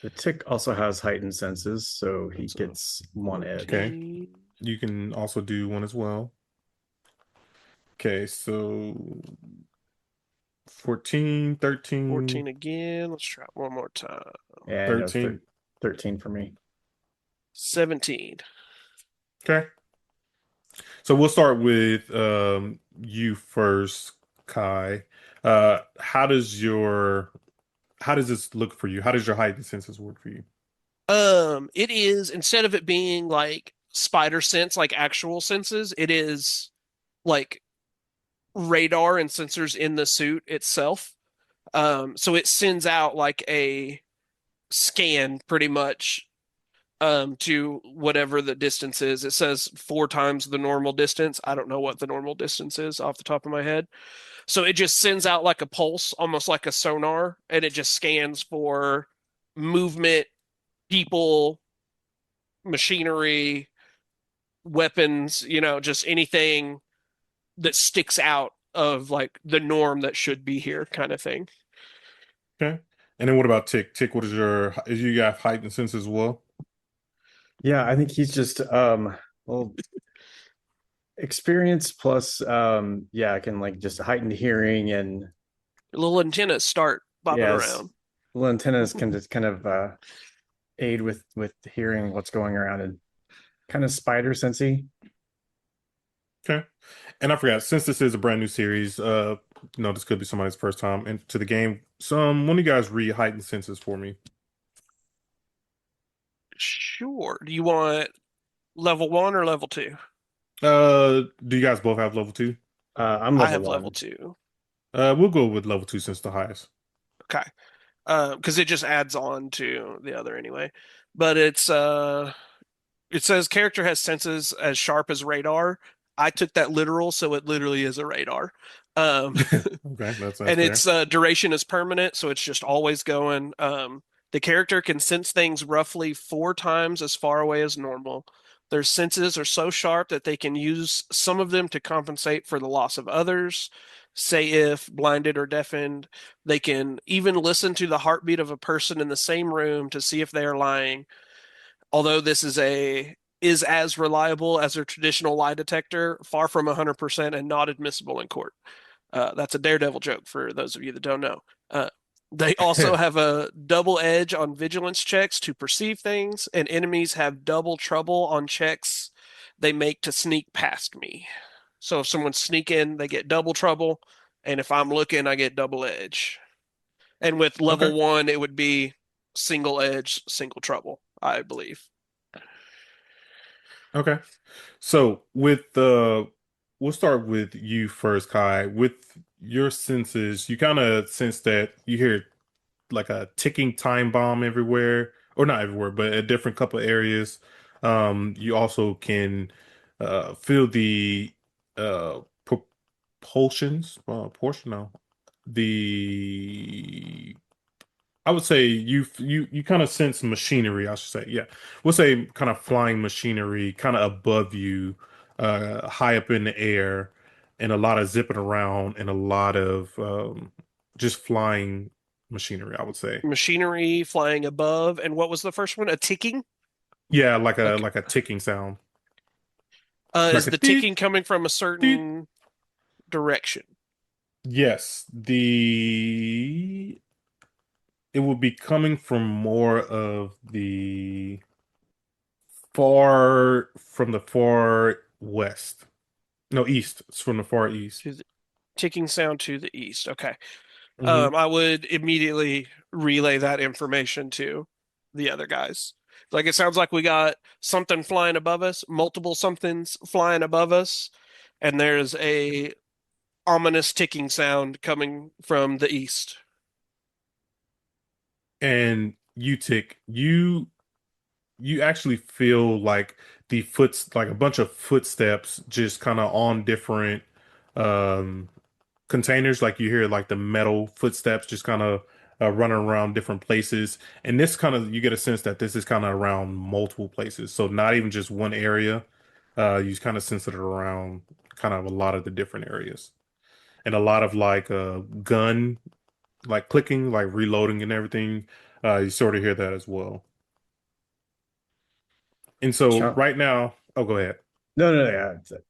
The tick also has heightened senses, so he So, gets 1 edge. Okay. You can also do 1 as well. Okay, so 14, 13. 14 again. Let's try it one more time. And 13. 13 for me. 17. Okay. So we'll start with you first, Kai. How does this look for you? How does your heightened senses work for you? It is, instead of it being like spider sense, like actual senses, it is like radar and sensors in the suit itself. So it sends out like a scan pretty much to whatever the distance is. It says 4 times the normal distance. I don't know what the normal distance is off the top of my head. So it just sends out like a pulse, almost like a sonar, and it just scans for movement, people, machinery, weapons, just anything that sticks out of like the norm that should be here kind of thing. Okay. And then what about Tick? Tick, what is you got heightened senses as well? Yeah, I think he's just well, experience plus yeah, I can like just heightened hearing and Little antennas start bobbing around. little antennas can just kind of aid with hearing what's going around and kind of spider sensey. Okay. And I forgot, since this is a brand new series, this could be somebody's first time into the game. One of you guys read heightened senses for me. Sure. Do you want level 1 or level 2? Do you guys both have level 2? I'm I level have 1. level 2. We'll go with level 2 since the highest. Okay. Because it just adds on to the other anyway. But it says character has senses as sharp as radar. I took that literal, so it literally is a radar. Okay, that's and fair. its duration is permanent, so it's just always going. The character can sense things roughly 4 times as far away as normal. Their senses are so sharp that they can use some of them to compensate for the loss of others. Say if blinded or deafened, they can even listen to the heartbeat of a person in the same room to see if they are lying. Although this is as reliable as a traditional lie detector, far from 100% and not admissible in court. That's a Daredevil joke for those of you that don't know. They also have a double edge on vigilance checks to perceive things, and enemies have double trouble on checks they make to sneak past me. So if someone's sneaking, they get double trouble, and if I'm looking, I get double edge. And with level Okay. 1, it would be single edge, single trouble, I believe. Okay. So with the, we'll start with you first, Kai. With your senses, you kind of sense that you hear like a ticking time bomb everywhere, or not everywhere, but a different couple areas. You also can feel the propulsions, portion, no, the I would say you kind of sense machinery, I should say. Yeah. We'll say kind of flying machinery kind of above you, high up in the air, and a lot of zipping around and a lot of just flying machinery, I would say. Machinery flying above, and what was the first one? A ticking? Yeah, Okay. like a ticking sound. Is Like a the deet, ticking coming from a deet. certain direction? Yes, it will be coming from more of the far west. No, east. It's from the far east. To the ticking sound to the east. Okay. Hmm. I would immediately relay that information to the other guys. Like it sounds like we got something flying above us, multiple somethings flying above us, and there's a ominous ticking sound coming from the east. And you actually feel like like a bunch of footsteps just kind of on different um containers. Like you hear like the metal footsteps just kind of running around different places. And this kind of, you get a sense that this is kind of around multiple places. So not even just one area. You kind of sense it around kind of a lot of the different areas. And a lot of like gun, like clicking, like reloading and everything. You sort of hear that as well. And so Chunk. right now, oh, go ahead. No, yeah. That's it.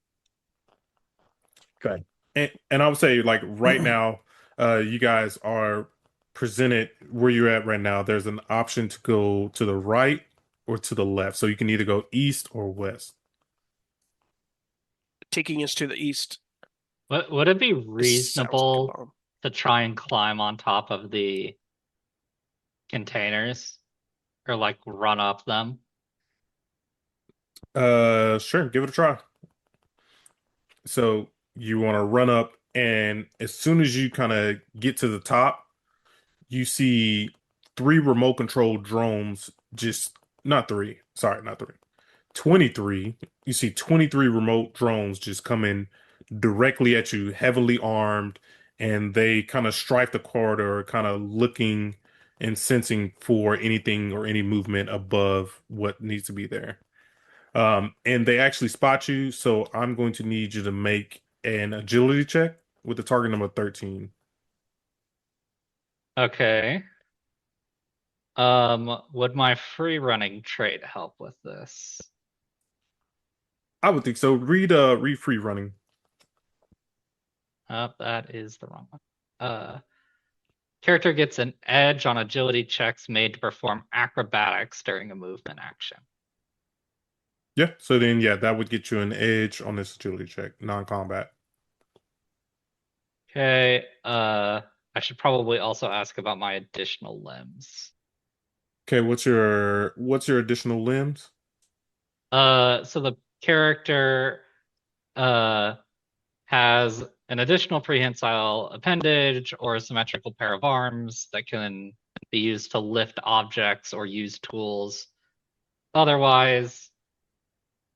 Go ahead. And I would say like right now, you guys are presented where you're at right now. There's an option to go to the right or to the left. So you can either go east or west. Ticking is to the east. Would it be This sounds like a reasonable bomb. to try and climb on top of the containers or like run up them? Sure, give it a try. So you want to run up, and as soon as you kind of get to the top, you see three remote control drones, just not three, sorry, not three. 23, you see 23 remote drones just coming directly at you, heavily armed, and they kind of stripe the corridor, kind of looking and sensing for anything or any movement above what needs to be there. And they actually spot you, so I'm going to need you to make an agility check with the target number 13. Okay. Would my free running trait help with this? I would think so. Read free running. That is the wrong one. Character gets an edge on agility checks made to perform acrobatics during a movement action. Yeah, so then yeah, that would get you an edge on this agility check, non-combat. Okay, I should probably also ask about my additional limbs. Okay, what's your additional limbs? So the character has an additional prehensile appendage or a symmetrical pair of arms that can be used to lift objects or use tools. Otherwise,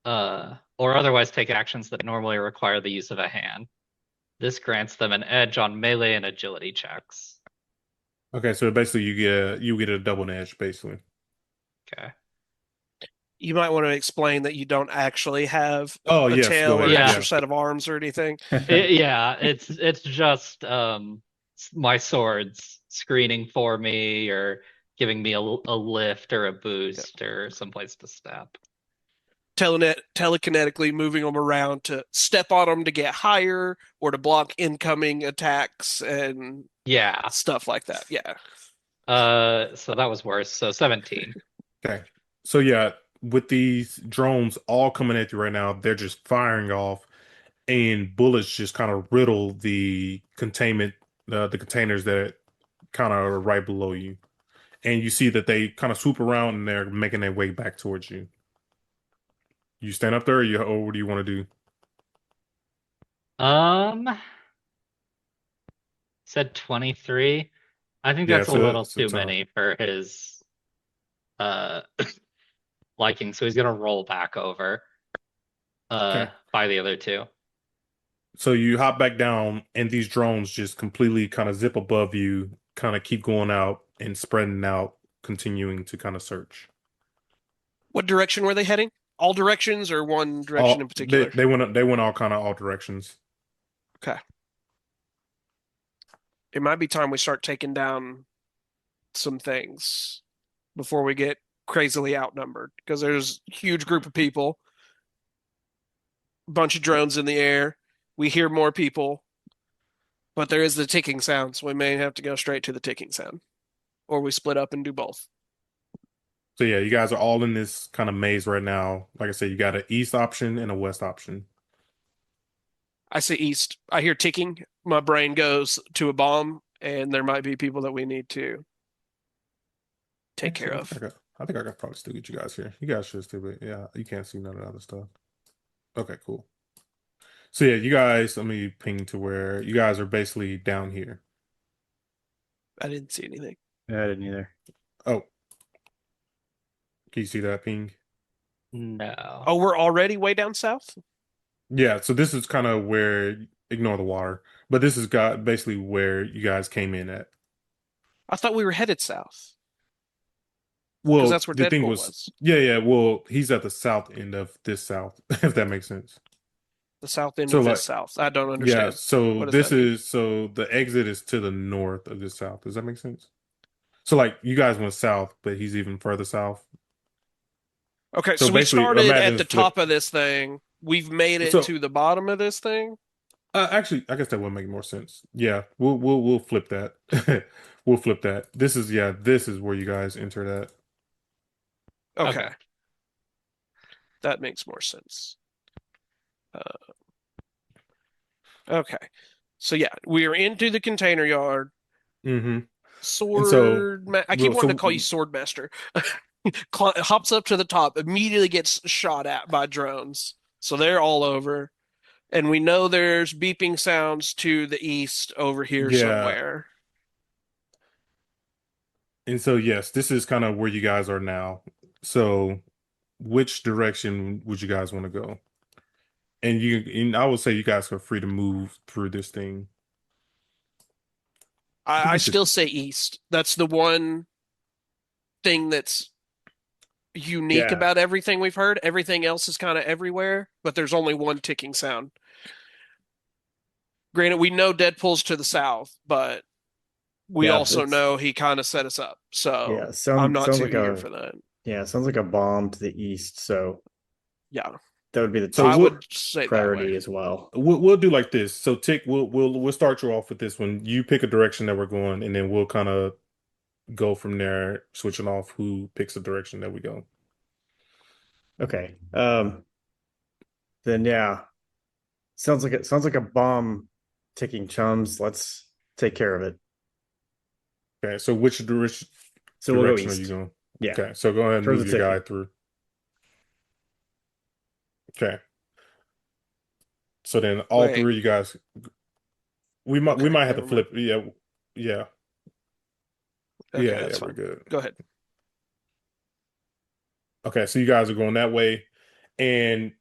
or otherwise take actions that normally require the use of a hand. This grants them an edge on melee and agility checks. Okay, so basically you get a double edge, basically. Okay. You might want to explain that you don't actually have Oh a yes, go tail or an ahead. extra Yeah. set of arms or anything. Yeah, it's just my swords screening for me or giving me a lift or a boost or someplace to step. Telekinetically moving them around to step on them to get higher or to block incoming attacks and Yeah. stuff like that. Yeah. So that was worse. So 17. Okay. So yeah, with these drones all coming at you right now, they're just firing off, and bullets just kind of riddle the containment, the containers that kind of are right below you. And you see that they kind of swoop around and they're making their way back towards you. You stand up there, or what do you want to do? Um, said 23. I think Yeah, that's a little it's a too ton. many for his uh liking, so he's gonna roll back over Okay. by the other two. So you hop back down, and these drones just completely kind of zip above you, kind of keep going out and spreading out, continuing to kind of search. What direction were they heading? All directions or one direction in All particular? they went all kind of all directions. Okay. It might be time we start taking down some things before we get crazily outnumbered because there's a huge group of people, bunch of drones in the air. We hear more people, but there is the ticking sound, so we may have to go straight to the ticking sound, or we split up and do both. So yeah, you guys are all in this kind of maze right now. Like I said, you got an east option and a west option. I say east. I hear ticking. My brain goes to a bomb, and there might be people that we need to take care Actually, of. I think I could probably still get you guys here. You guys should still, but yeah, you can't see none of the other stuff. Okay, cool. So yeah, you guys, let me ping to where you guys are basically down here. I didn't see anything. Yeah, I didn't either. Oh, can you see that ping? No. Oh, we're already way down south? Yeah, so this is kind of where, ignore the water, but this is got basically where you guys came in at. I thought we were headed south because Well, that's where the thing Deadpool was, was. yeah, well, he's at the south end of this south, if that makes sense. The south end So of like, this south. I don't yeah, understand. so What does that mean? so the exit is to the north of this south. Does that make sense? So like you guys went south, but he's even further south. Okay, So so we basically, started imagine at it's the top flipped. of this thing. We've made it So to the bottom of this thing. actually, I guess that would make more sense. Yeah, we'll flip that. We'll flip that. This is where you guys entered at. Okay, Okay. that makes more sense. Uh, okay, so yeah, we are into the container yard. Mm-hmm. And so, Sword. I keep wanting to call you Sword Master. Hops up to the top, immediately gets shot at by drones. So they're all over. And we know there's beeping sounds to the east over here yeah, somewhere. and so yes, this is kind of where you guys are now. So, which direction would you guys want to go? And I would say you guys are free to move through this thing. I think I we should. still say east. That's the one thing that's unique Yeah, about everything we've heard. Everything else is kind of everywhere, but there's only one ticking sound. Granted, we know Deadpool's to the south, but we yeah, also it's know he kind of set us up. So yeah, I'm not sounds too like eager a for that. yeah, sounds like a bomb to the east, so Yeah, that would be the So I top what would say it that way. priority as well. we'll do like this. So Tick, we'll start you off with this one. You pick a direction that we're going, and then we'll kind of go from there, switching off who picks the direction that we go. Okay. Then yeah, sounds like a bomb ticking, chums. Let's take care of it. Okay, so which So we'll go direction are you east. going? Yeah, Okay, so go ahead and towards move the your guy ticking. through. Okay, so then all Wait, three of you guys, we okay, might have to never mind. flip. Yeah, yeah, Okay, yeah, that's we're fine. good. Go ahead. Okay, so you guys are going that way, and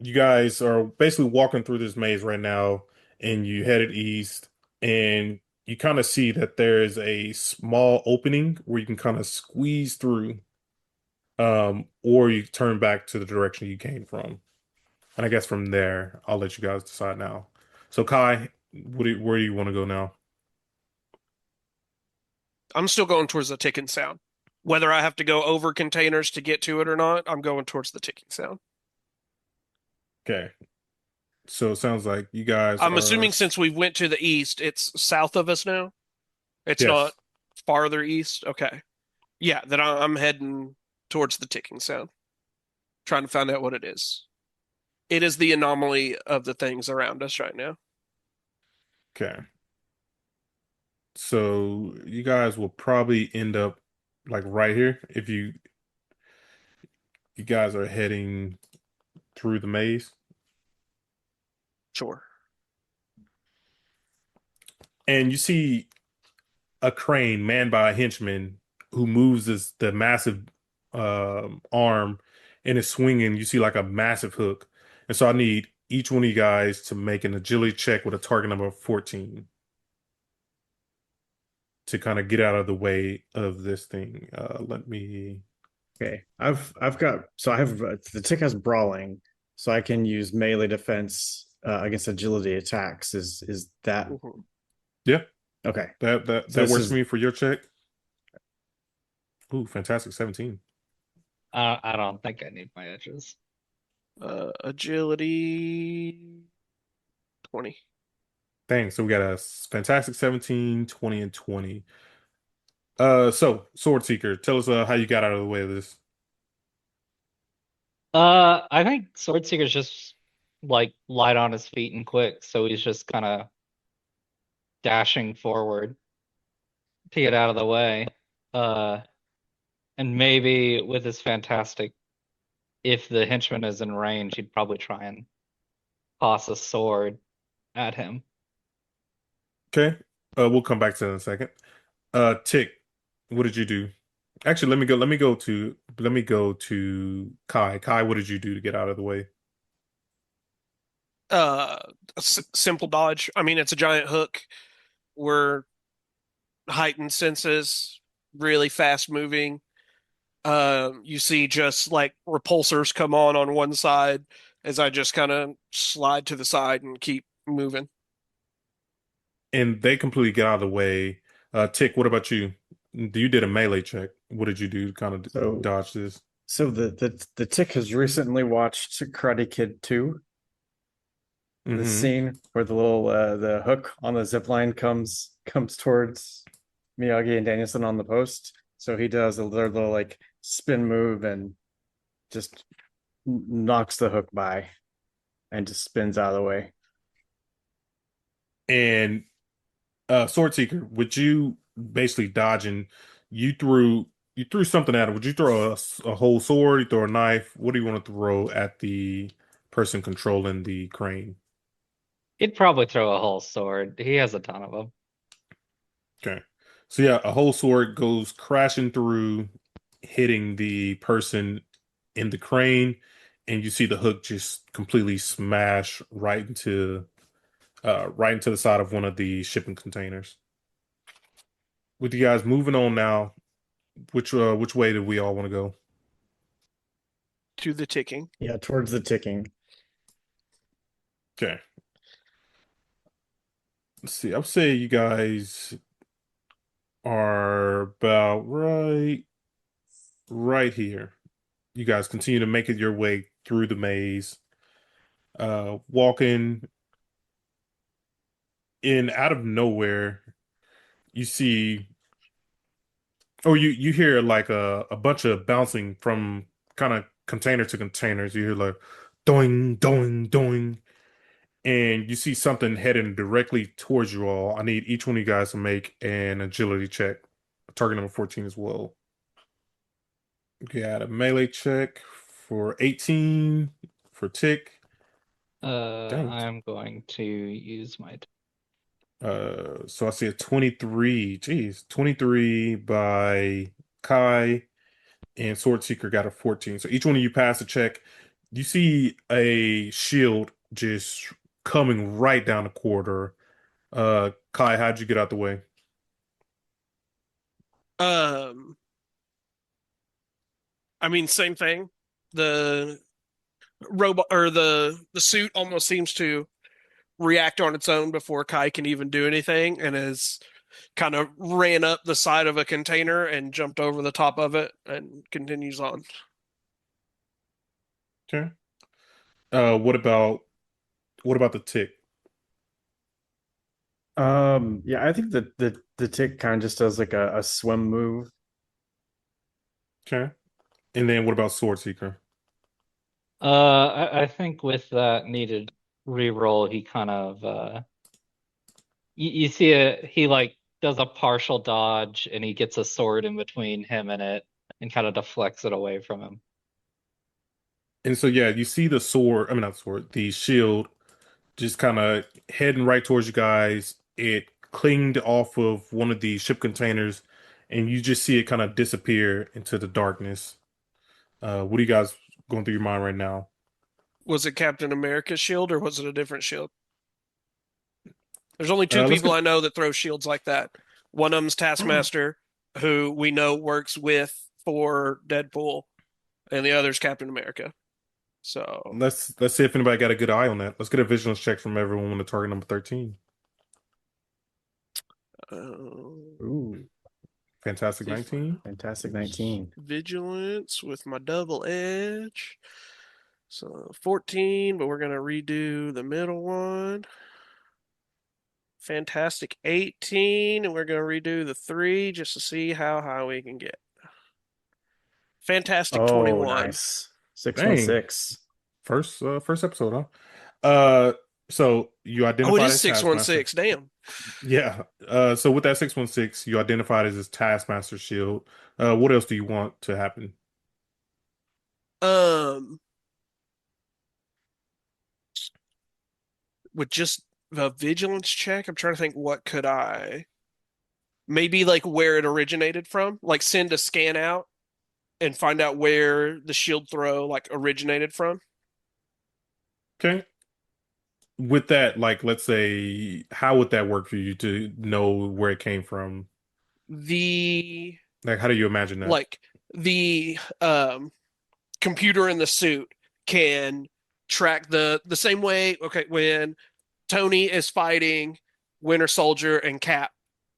you guys are basically walking through this maze right now, and you headed east, and you kind of see that there is a small opening where you can kind of squeeze through, or you turn back to the direction you came from. And I guess from there, I'll let you guys decide now. So Kai, where do you want to go now? I'm still going towards the ticking sound. Whether I have to go over containers to get to it or not, I'm going towards the ticking sound. Okay, so it sounds like you guys I'm are assuming since we went to the east, it's south of us now. It's not yes. farther east. Okay. Yeah, then I'm heading towards the ticking sound. trying to find out what it is. It is the anomaly of the things around us right now. Okay. So you guys will probably end up like right here if you guys are heading through the maze. Sure. And you see a crane manned by a henchman who moves the massive arm and is swinging. You see like a massive hook. And so I need each one of you guys to make an agility check with a target number of 14 to kind of get out of the way of this thing. Let me. Okay, I've got so I have the tick has brawling, so I can use melee defense against agility attacks. Is that Mhm. Yeah, okay? that So this works is for me for your check. Ooh, fantastic 17. I don't think I need my edges. Agility 20. Dang, so we got a fantastic 17, 20, and 20. So Sword Seeker, tell us how you got out of the way of this. I think Swordseeker's just like light on his feet and quick, so he's just kind of dashing forward to get out of the way. Uh, and maybe with his fantastic, if the henchman is in range, he'd probably try and toss a sword at him. Okay. We'll come back to that in a second. Tick, what did you do? Actually, let me go to Kai. Kai, what did you do to get out of the way? Uh, Simple dodge. I mean, it's a giant hook. We're heightened senses, really fast moving. You see just like repulsors come on one side as I just kind of slide to the side and keep moving. And they completely get out of the way. Tick, what about you? You did a melee check. What did you do to kind of so dodge this? so the tick has recently watched Karate Kid 2, the Mm-hmm. scene where the little the hook on the zip line comes towards Miyagi and Danielson on the post. So he does a little like spin move and just knocks the hook by and just spins out of the way. And Sword Seeker, would you basically dodging? You threw you threw something at him. Would you throw a whole sword? You throw a knife? What do you want to throw at the person controlling the crane? He'd probably throw a whole sword. He has a ton of them. Okay. So yeah, a whole sword goes crashing through, hitting the person in the crane, and you see the hook just completely smash right into the side of one of the shipping containers. With you guys moving on now, which way do we all want to go? To the ticking. Yeah, towards the ticking. Okay. Let's see. I would say you guys are about right here. You guys continue to make it your way through the maze, walking in out of nowhere. You see, or you hear like a bunch of bouncing from kind of container to containers. You hear like doing, doing, doing, and you see something heading directly towards you all. I need each one of you guys to make an agility check. Target number 14 as well. Got a melee check for 18 for Tick. Dang. I'm going to use my. So I see a 23. Geez, 23 by Kai, and Sword Seeker got a 14. So each one of you pass a check. You see a shield just coming right down the corridor. Kai, how'd you get out the way? Um, I mean, same thing. The robot or the suit almost seems to react on its own before Kai can even do anything, and has kind of ran up the side of a container and jumped over the top of it and continues on. Okay. What about the Tick? Yeah, I think the tick kind of just does like a swim move. Okay. And then what about Sword Seeker? I think with that needed reroll, he kind of you see he like does a partial dodge and he gets a sword in between him and it and kind of deflects it away from him. And so yeah, you see the sword, I mean not the sword, the shield just kind of heading right towards you guys. It clinged off of one of the ship containers, and you just see it kind of disappear into the darkness. What are you guys going through your mind right now? Was it Captain America's shield or was it a different shield? There's only two Let's people get I know that throw shields like that. One of them's Taskmaster, who we know works with for Deadpool, and the other's Captain America. So let's see if anybody got a good eye on that. Let's get a vigilance check from everyone with target number 13. Ooh, Fantastic 19. fantastic 19. vigilance with my double edge. So 14, but we're gonna redo the middle one. Fantastic 18, and we're gonna redo the 3 just to see how high we can get. Fantastic Oh, 21. nice. Dang. 616. First episode, huh? So you Oh, it identified is as Taskmaster. 616. Damn. Yeah. So with that 616, you identified as his Taskmaster shield. What else do you want to happen? Um, with just the vigilance check, I'm trying to think what could I maybe like where it originated from, like send a scan out and find out where the shield throw like originated from. Okay. With that, like, let's say, how would that work for you to know where it came from? The Like, how do you imagine that? like the computer in the suit can track the same way. Okay, when Tony is fighting Winter Soldier and Cap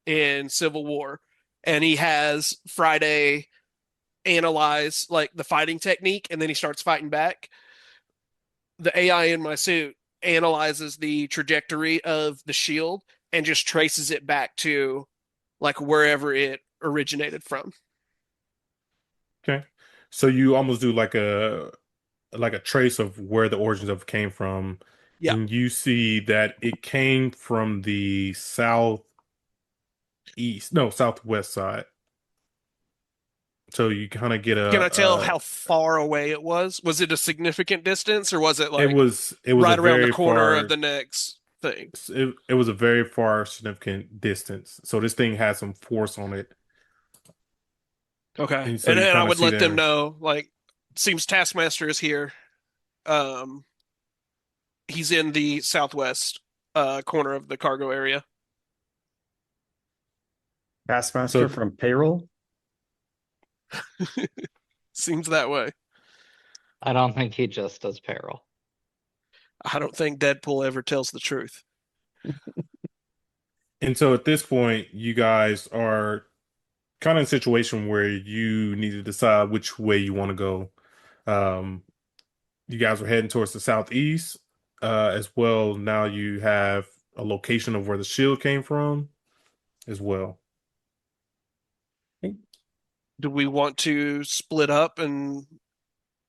in Civil War, and he has Friday analyze like the fighting technique, and then he starts fighting back. The AI in my suit analyzes the trajectory of the shield and just traces it back to like wherever it originated from. Okay. So you almost do like a trace of where the origins of it came from, Yeah. and you see that it came from the southwest side. So you kind of get Can I tell how far away it was? Was it a significant distance or was it like it was a right around the very corner of far the next thing? it was a very far significant distance. So this thing had some force on it, Okay. and so And you then I kind of would see let them there. know, like, seems Taskmaster is here. Um, he's in the southwest corner of the cargo area. Taskmaster So from payroll. Seems that way. I don't think he just does peril. I don't think Deadpool ever tells the truth. and so at this point, you guys are kind of in a situation where you need to decide which way you want to go. Um, you guys are heading towards the southeast, as well. Now you have a location of where the shield came from as well. Do we want to split up and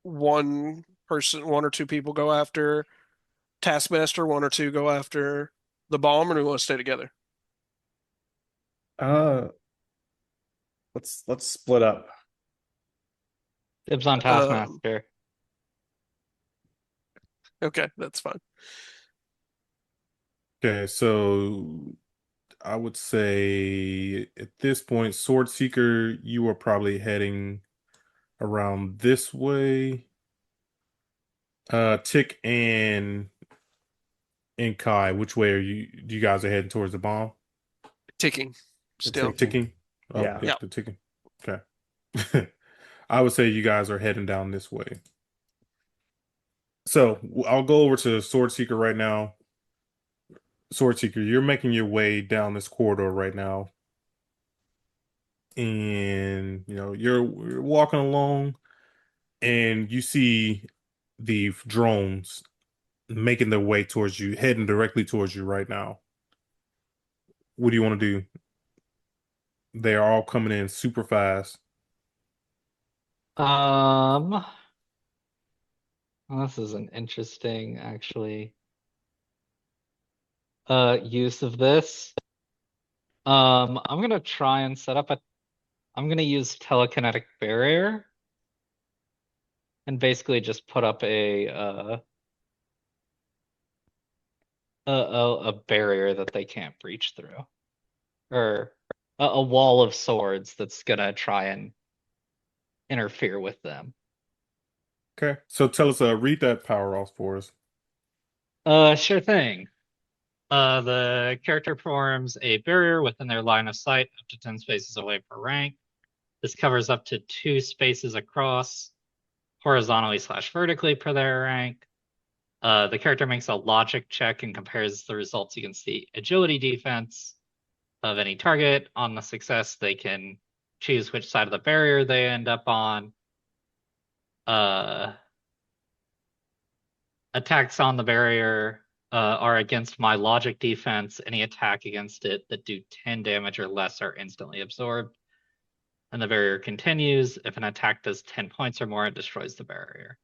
one person, one or two people go after Taskmaster, one or two go after the bomb, or do we want to stay together? Uh, let's split up. Dibs on Taskmaster. Okay, that's fine. Okay, so I would say at this point, Sword Seeker, you are probably heading around this way. Tick and Kai, which way are you guys are heading towards the bomb? Ticking still. Ticking? Oh, Yeah. Yeah. the ticking. Okay. I would say you guys are heading down this way. So I'll go over to Sword Seeker right now. Sword Seeker, you're making your way down this corridor right now. And you're walking along and you see the drones making their way towards you, heading directly towards you right now. What do you want to do? They are all coming in super fast. Um, Well, this is an interesting, actually, use of this. I'm gonna try and set up a. I'm gonna use telekinetic barrier and basically just put up a barrier that they can't breach through, or a wall of swords that's gonna try and interfere with them. Okay. So tell us, read that power off for us. Sure thing. The character forms a barrier within their line of sight up to 10 spaces away per rank. This covers up to 2 spaces across, horizontally / vertically per their rank. The character makes a logic check and compares the results against the agility defense of any target. On the success, they can choose which side of the barrier they end up on. Attacks on the barrier are against my logic defense. Any attack against it that do 10 damage or less are instantly absorbed. And the barrier continues. If an attack does 10 points or more, it destroys the barrier.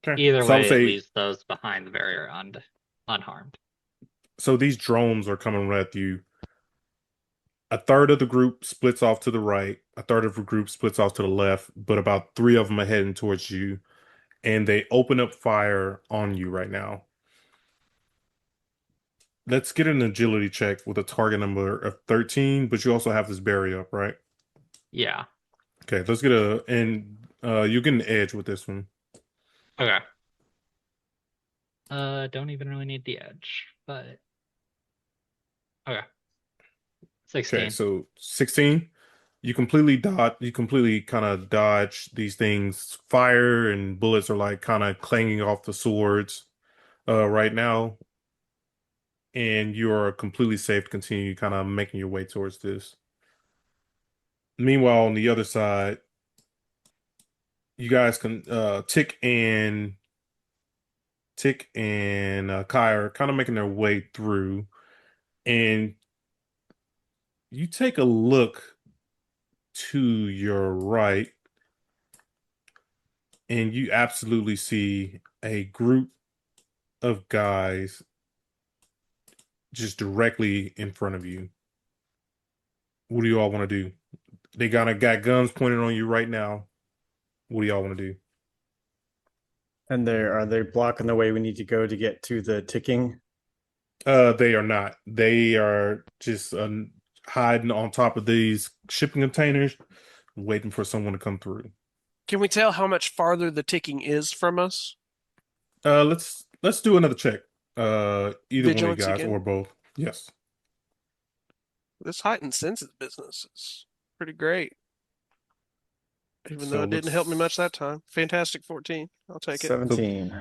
Okay. Either So I would way, it say, leaves those behind the barrier unharmed. so these drones are coming right at you. A third of the group splits off to the right, a third of the group splits off to the left, but about 3 of them are heading towards you, and they open up fire on you right now. Let's get an agility check with a target number of 13, but you also have this barrier up, right? Yeah. Okay, let's get you get an edge with this one. Okay. Don't even really need the edge, but okay. 16. Okay, so 16. You completely kind of dodge these things. Fire and bullets are like kind of clanging off the swords right now. And you are completely safe to continue kind of making your way towards this. Meanwhile, on the other side, you guys can Tick and Kai are kind of making their way through, and you take a look to your right, and you absolutely see a group of guys just directly in front of you. What do you all want to do? They got guns pointed on you right now. What do y'all want to do? And are they blocking the way we need to go to get to the ticking? They are not. They are just hiding on top of these shipping containers, waiting for someone to come through. Can we tell how much farther the ticking is from us? Let's do another check. Either Vigilance one of you guys again? or both. Yes. This heightened senses business is pretty great. Even So though it didn't help me much that time. Fantastic 14. I'll take it. 17.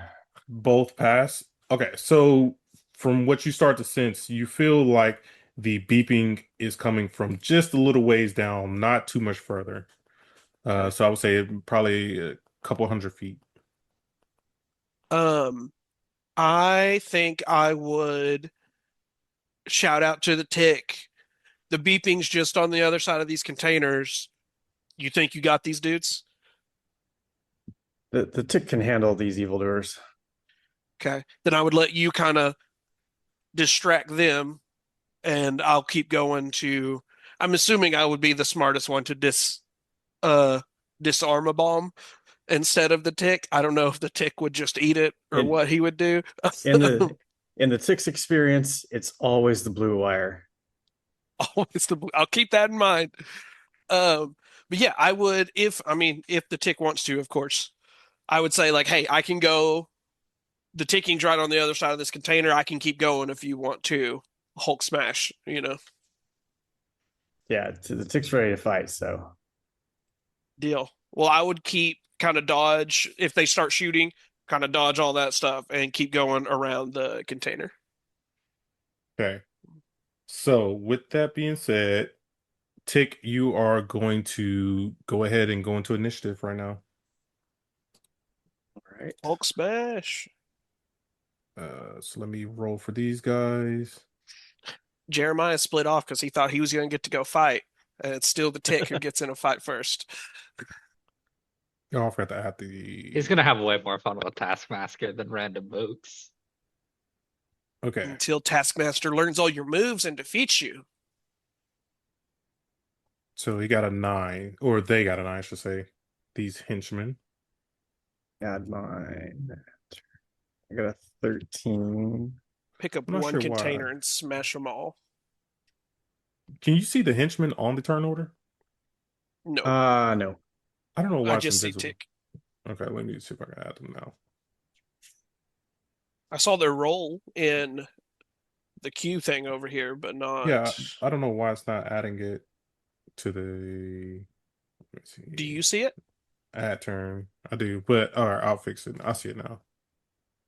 Both pass. Okay, so from what you start to sense, you feel like the beeping is coming from just a little ways down, not too much further. So I would say probably a couple 100 feet. I think I would shout out to the tick. The beeping's just on the other side of these containers. You think you got these dudes? The tick can handle these evildoers. Okay. Then I would let you kind of distract them, and I'll keep going to. I'm assuming I would be the smartest one to disarm a bomb instead of the tick. I don't know if the tick would just eat it or what he would do. In the tick's experience, it's always the blue wire. Always I'll keep that in mind. But yeah, I would if the tick wants to, of course. I would say like, hey, I can go. The ticking's right on the other side of this container. I can keep going if you want to. Hulk smash, Yeah, the tick's ready to fight, so. Deal. Well, I would keep kind of dodge if they start shooting, kind of dodge all that stuff and keep going around the container. Okay. So with that being said, Tick, you are going to go ahead and go into initiative right now. All right. Hulk smash. So let me roll for these guys. Jeremiah split off because he thought he was going to get to go fight. And it's still the tick who gets in a fight first. Oh, I forgot to add the. He's gonna have way more fun with Taskmaster than random mooks. Okay. Until Taskmaster learns all your moves and defeats you. So he got a 9, or they got a 9, I should say. These henchmen. Add mine. I got a 13. Pick up I'm not one sure container why. and smash them all. Can you see the henchmen on the turn order? No, No. I don't know why I it's just see invisible. tick. Okay, let me see if I can add them now. I saw their role in the queue thing over here, but not. Yeah, I don't know why it's not adding it to the. Let me see. Do you see it? Add turn? I do, but all right, I'll fix it. I see it now.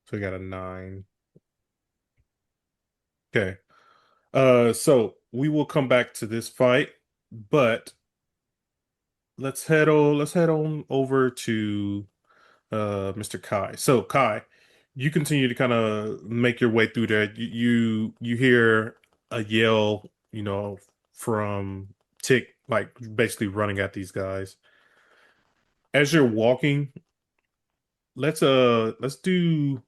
So we got a 9. Okay. So we will come back to this fight, but let's head on over to Mr. Kai. So Kai, you continue to kind of make your way through there. You hear a yell, from Tick, like basically running at these guys. As you're walking, let's do.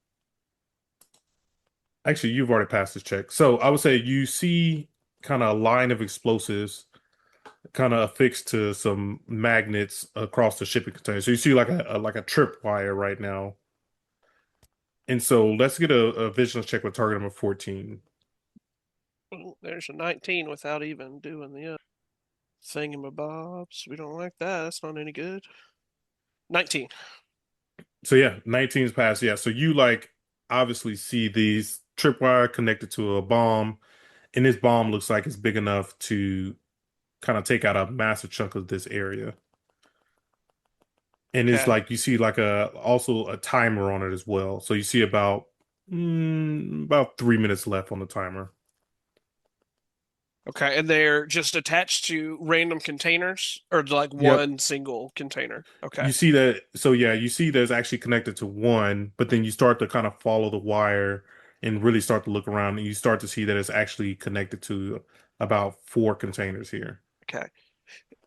Actually, you've already passed this check. So I would say you see kind of a line of explosives kind of affixed to some magnets across the shipping container. So you see like a trip wire right now. And so let's get a vigilance check with target number 14. Well, there's a 19 without even doing the thingamabobs. We don't like that. That's not any good. 19. So yeah, 19's passed. Yeah. So you like obviously see these tripwire connected to a bomb, and this bomb looks like it's big enough to kind of take out a massive chunk of this area. And it's Okay. like you see like also a timer on it as well. So you see about 3 minutes left on the timer. Okay, and they're just attached to random containers or like Yep. one single container. Okay. You see that, so yeah, you see that it's actually connected to one, but then you start to kind of follow the wire and really start to look around, and you start to see that it's actually connected to about 4 containers here. Okay.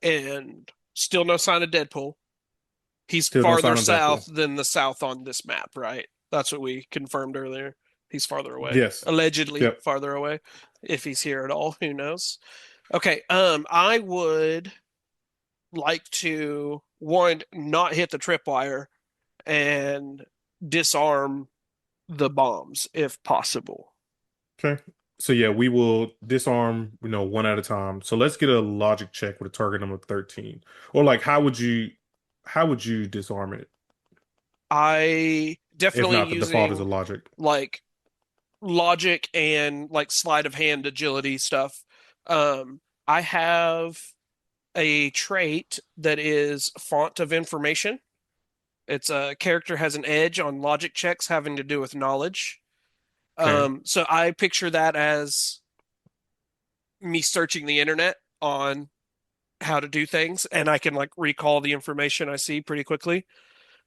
And still no sign of Deadpool. He's Still no farther sign of south Deadpool. than the south on this map, right? That's what we confirmed earlier. He's farther away. Yes. Allegedly Yep. farther away. If he's here at all, who knows? Okay, I would like to one not hit the tripwire and disarm the bombs if possible. Okay. So yeah, we will disarm, one at a time. So let's get a logic check with a target number 13. Or like how would you disarm it? I If definitely not, the default is a using logic. like logic and like sleight of hand agility stuff. I have a trait that is font of information. It's a character has an edge on logic checks having to do with knowledge. Okay. So I picture that as me searching the internet on how to do things, and I can like recall the information I see pretty quickly.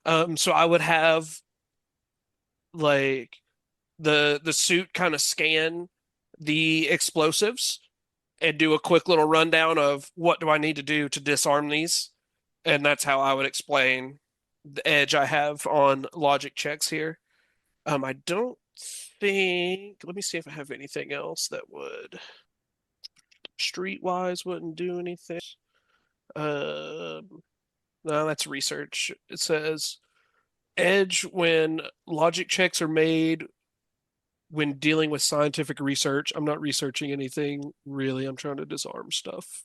So I would have like the suit kind of scan the explosives and do a quick little rundown of what do I need to do to disarm these, and that's how I would explain the edge I have on logic checks here. I don't think. Let me see if I have anything else that would streetwise wouldn't do anything. No, that's research. It says edge when logic checks are made when dealing with scientific research. I'm not researching anything really. I'm trying to disarm stuff.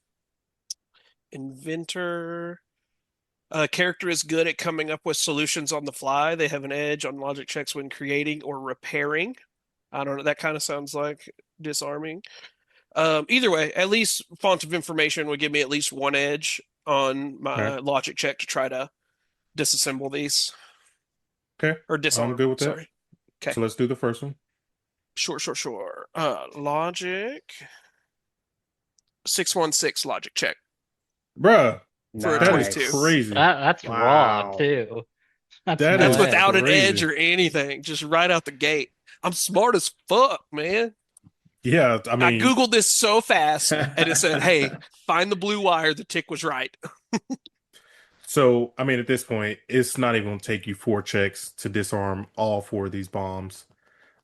Inventor. A character is good at coming up with solutions on the fly. They have an edge on logic checks when creating or repairing. I don't know. That kind of sounds like disarming. Either way, at least font of information would give me at least one edge on my Okay. logic check to try to disassemble these Okay. or I'm disarm. good with that. Sorry. Okay. So let's do the first one. Sure. Logic 616 logic check Bruh, for a that is 22. crazy. That's raw Wow. too. That's That That's is nice. without an edge crazy. or anything, just right out the gate. I'm smart as fuck, man. Yeah, I I mean, Googled this so fast and it said, hey, find the blue wire. The tick was right. So, I mean, at this point, it's not even going to take you 4 checks to disarm all 4 of these bombs.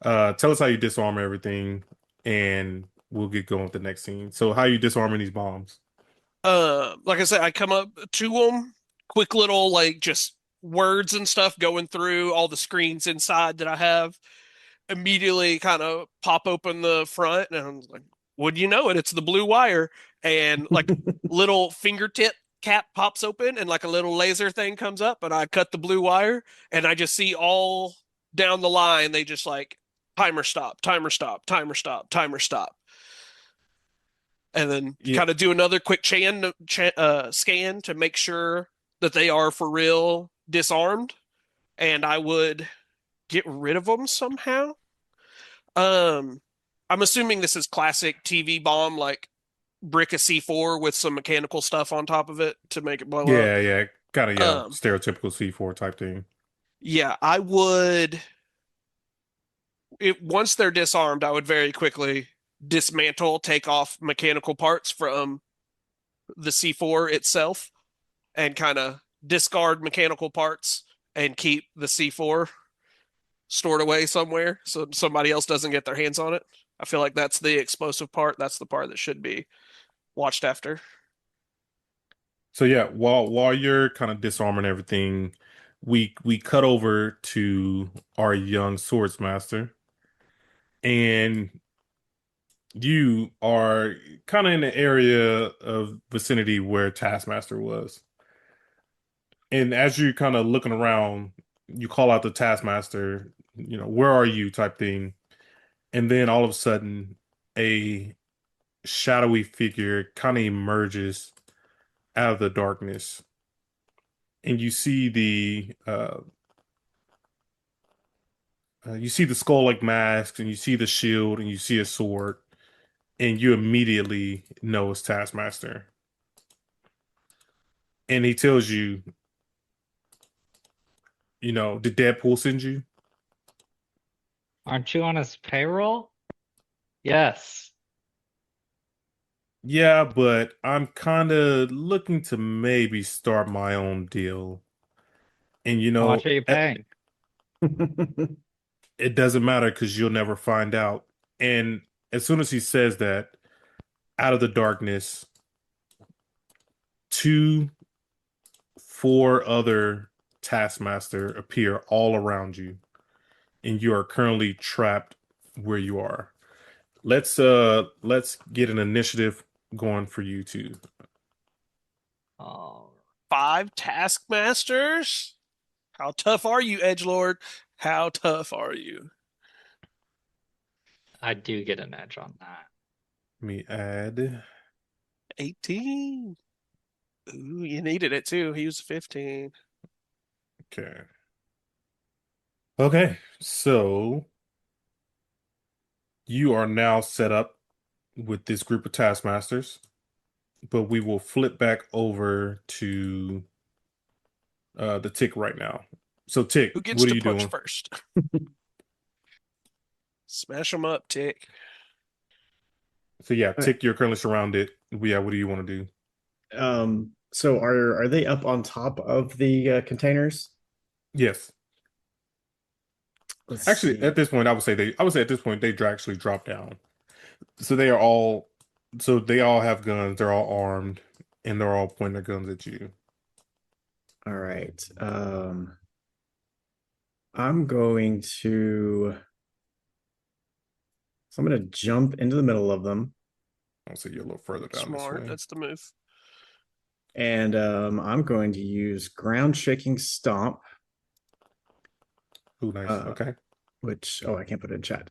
Tell us how you disarm everything, and we'll get going with the next scene. So, how you disarming these bombs? Like I said, I come up to them, quick little like just words and stuff going through all the screens inside that I have. Immediately kind of pop open the front, and I'm like, would you know it? It's the blue wire, and like little fingertip cap pops open, and like a little laser thing comes up, and I cut the blue wire, and I just see all down the line. They just like timer stop, timer stop, timer stop, timer stop, and then Yeah. kind of do another quick scan to make sure that they are for real disarmed, and I would get rid of them somehow. Um, I'm assuming this is classic TV bomb, like brick of C4 with some mechanical stuff on top of it to make it blow up. Yeah, yeah. Kind of, yeah, Um, stereotypical C4 type thing. yeah, I would. Once they're disarmed, I would very quickly dismantle, take off mechanical parts from the C4 itself, and kind of discard mechanical parts and keep the C4 stored away somewhere so somebody else doesn't get their hands on it. I feel like that's the explosive part. That's the part that should be watched after. So yeah, while you're kind of disarming everything, we cut over to our young swords master, and you are kind of in the area of vicinity where Taskmaster was. And as you're kind of looking around, you call out the Taskmaster, where are you type thing. And then all of a sudden, a shadowy figure kind of emerges out of the darkness. And you see the skull-like mask, and you see the shield, and you see a sword, and you immediately know it's Taskmaster. And he tells you, did Deadpool send you? Aren't you on his payroll? Yes. Yeah, but I'm kind of looking to maybe start my own deal. And How much are you paying? it doesn't matter because you'll never find out. And as soon as he says that, out of the darkness, 4 other Taskmaster appear all around you, and you are currently trapped where you are. Let's get an initiative going for you two. Oh, 5 Taskmasters? How tough are you, Edgelord? How tough are you? I do get an edge on that. Let me add. 18. Ooh, you needed it too. He was 15. Okay. Okay, so you are now set up with this group of Taskmasters, but we will flip back over to the Tick right now. So Tick, Who gets what are to you punch doing? first? Smash them up, Tick. So yeah, Tick, you're currently surrounded. Yeah, what do you want to do? So are they up on top of the containers? Yes. Let's Actually, see. at this point, I would say at this point they actually drop down. So they all have guns, they're all armed, and they're all pointing their guns at you. All right. I'm going to so I'm going to jump into the middle of them, I'll see you a little further down this Smart. way. That's the move. and I'm going to use ground shaking stomp, Ooh, nice. Okay. which I can't put it in chat.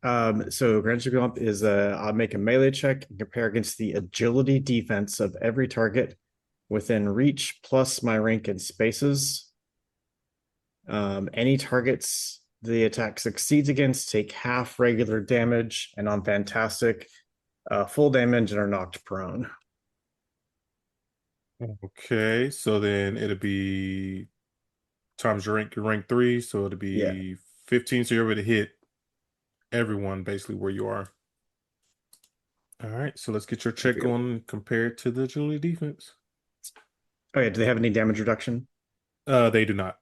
So ground shaking stomp is I'll make a melee check and compare against the agility defense of every target within reach plus my rank in spaces. Any targets the attack succeeds against take half regular damage, and on fantastic, full damage and are knocked prone. Okay, so then it'll be times your rank 3, so it'll be 15. So you're able to hit everyone basically where you are. All right, so let's get your check on compared to the agility defense. Oh yeah, do they have any damage reduction? They do not.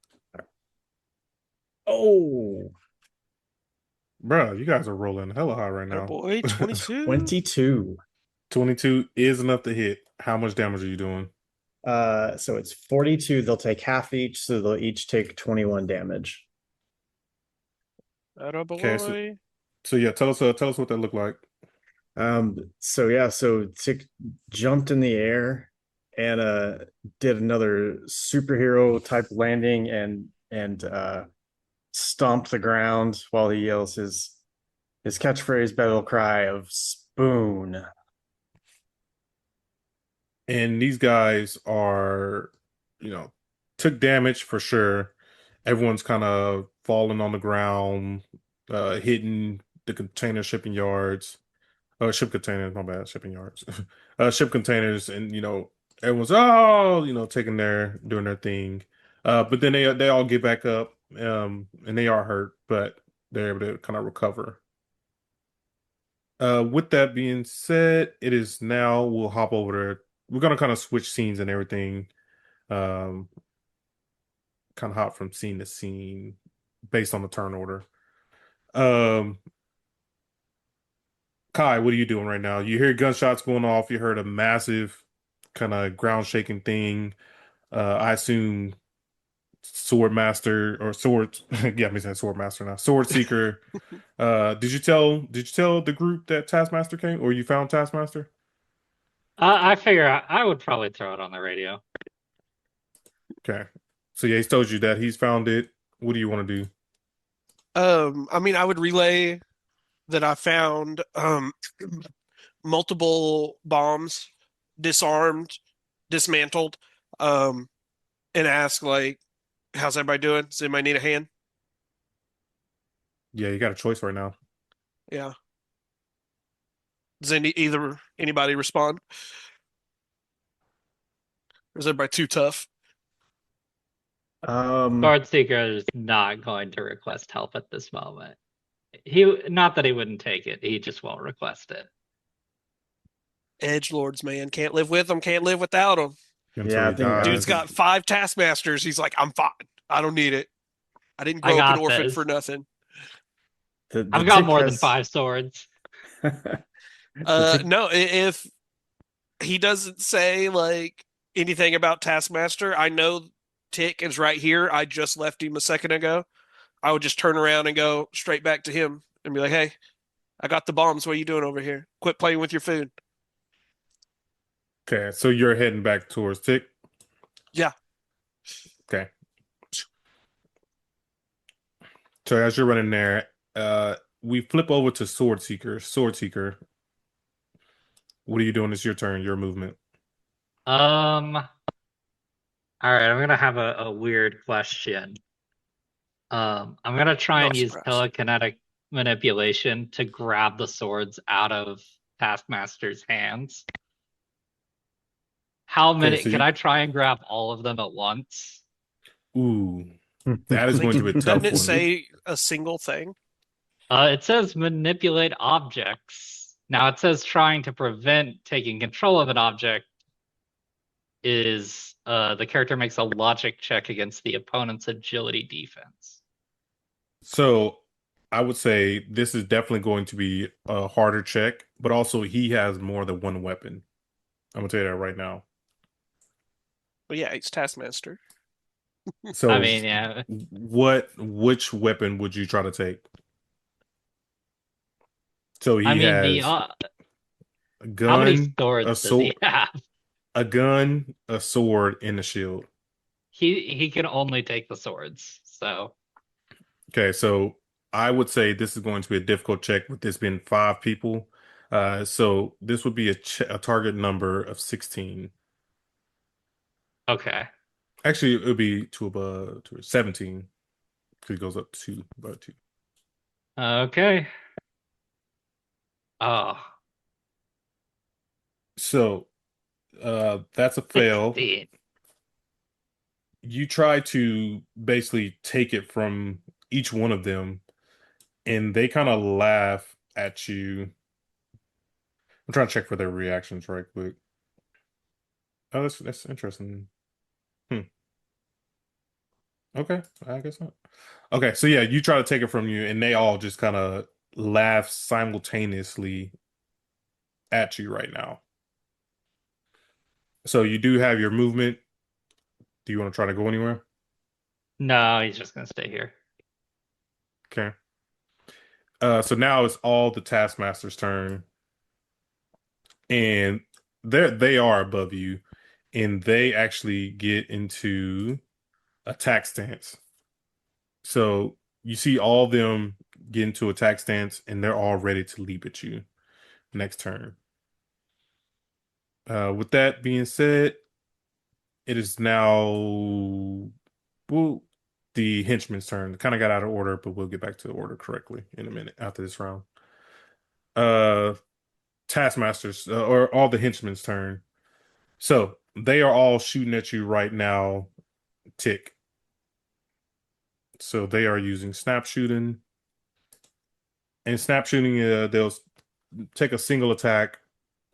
Oh, Bruh, you guys are rolling hella high right Oh now. boy, 22. 22. 22 is enough to hit. How much damage are you doing? So it's 42. They'll take half each, so they'll each take 21 damage. Oh Okay, boy. so yeah, tell us what that looked like. So Tick jumped in the air and did another superhero type landing and stomped the ground while he yells his catchphrase battle cry of spoon. And these guys are, took damage for sure. Everyone's kind of falling on the ground, hitting the container shipping yards. Ship containers, my bad, shipping yards. Ship containers, and everyone's taking doing their thing. But then they all get back up, and they are hurt, but they're able to kind of recover. With that being said, it is now we'll hop over there. We're gonna kind of switch scenes and everything. Um, kind of hop from scene to scene based on the turn order. Um, Kai, what are you doing right now? You hear gunshots going off. You heard a massive kind of ground shaking thing. I assume Sword Master or Sword, yeah, I'm saying Sword Master now. Sword Seeker. Did you tell the group that Taskmaster came, or you found Taskmaster? I figure I would probably throw it on the radio. Okay. So yeah, he's told you that he's found it. What do you want to do? I mean, I would relay that I found multiple bombs disarmed, dismantled, um, and ask like, how's everybody doing? Does anybody need a hand? Yeah, you got a choice right now. Yeah. Does anybody respond? Or is everybody too tough? Sword Seeker is not going to request help at this moment. Not that he wouldn't take it, he just won't request it. Edge lords, man, can't live with them, can't live without them. Until Yeah, I he think Dude's dies. got 5 taskmasters. He's like, I'm fine. I don't need it. I didn't I grow up an got orphan this. for nothing. the I've got tick more than has 5 swords. the tick No, if he doesn't say like anything about Taskmaster, I know Tick is right here. I just left him a second ago. I would just turn around and go straight back to him and be like, "Hey, I got the bombs. What are you doing over here? Quit playing with your food." Okay, so you're heading back towards Tick. Yeah. Okay. So as you're running there, we flip over to Sword Seeker. Sword Seeker, what are you doing? It's your turn, your movement. All right, I'm gonna have a weird question. I'm gonna try Not and use surprised. telekinetic manipulation to grab the swords out of Taskmaster's hands. How Okay, many so can I try and grab all of them at once? ooh, that is going to be a Doesn't tough it one. say a single thing? It says manipulate objects. Now it says trying to prevent taking control of an object is the character makes a logic check against the opponent's agility defense. So I would say this is definitely going to be a harder check, but also he has more than one weapon. I'm gonna tell you that right now. But yeah, he's Taskmaster. So I mean, yeah, which weapon would you try to take? So I he mean has a how many gun, a swords does he sword, have? a sword, and a shield. He can only take the swords. So Okay, so I would say this is going to be a difficult check with this being 5 people. So this would be a target number of 16. okay. Actually, it would be to 17 because it goes up to about 2. Okay. Oh, So that's a fail. 16. You try to basically take it from each one of them, and they kind of laugh at you. I'm trying to check for their reactions right quick. Oh, that's interesting. Hmm. Okay, I guess not. Okay, so yeah, you try to take it from you, and they all just kind of laugh simultaneously at you right now. So you do have your movement. Do you want to try to go anywhere? No, he's just gonna stay here. Okay. So now it's all the Taskmaster's turn, and they are above you, and they actually get into attack stance. So you see all of them get into attack stance, and they're all ready to leap at you next turn. With that being said, it is now well, the henchman's turn. Kind of got out of order, but we'll get back to the order correctly in a minute after this round. Uh, Taskmaster's or all the henchmen's turn. So they are all shooting at you right now. Tick. So they are using snap shooting. And snap shooting, they'll take a single attack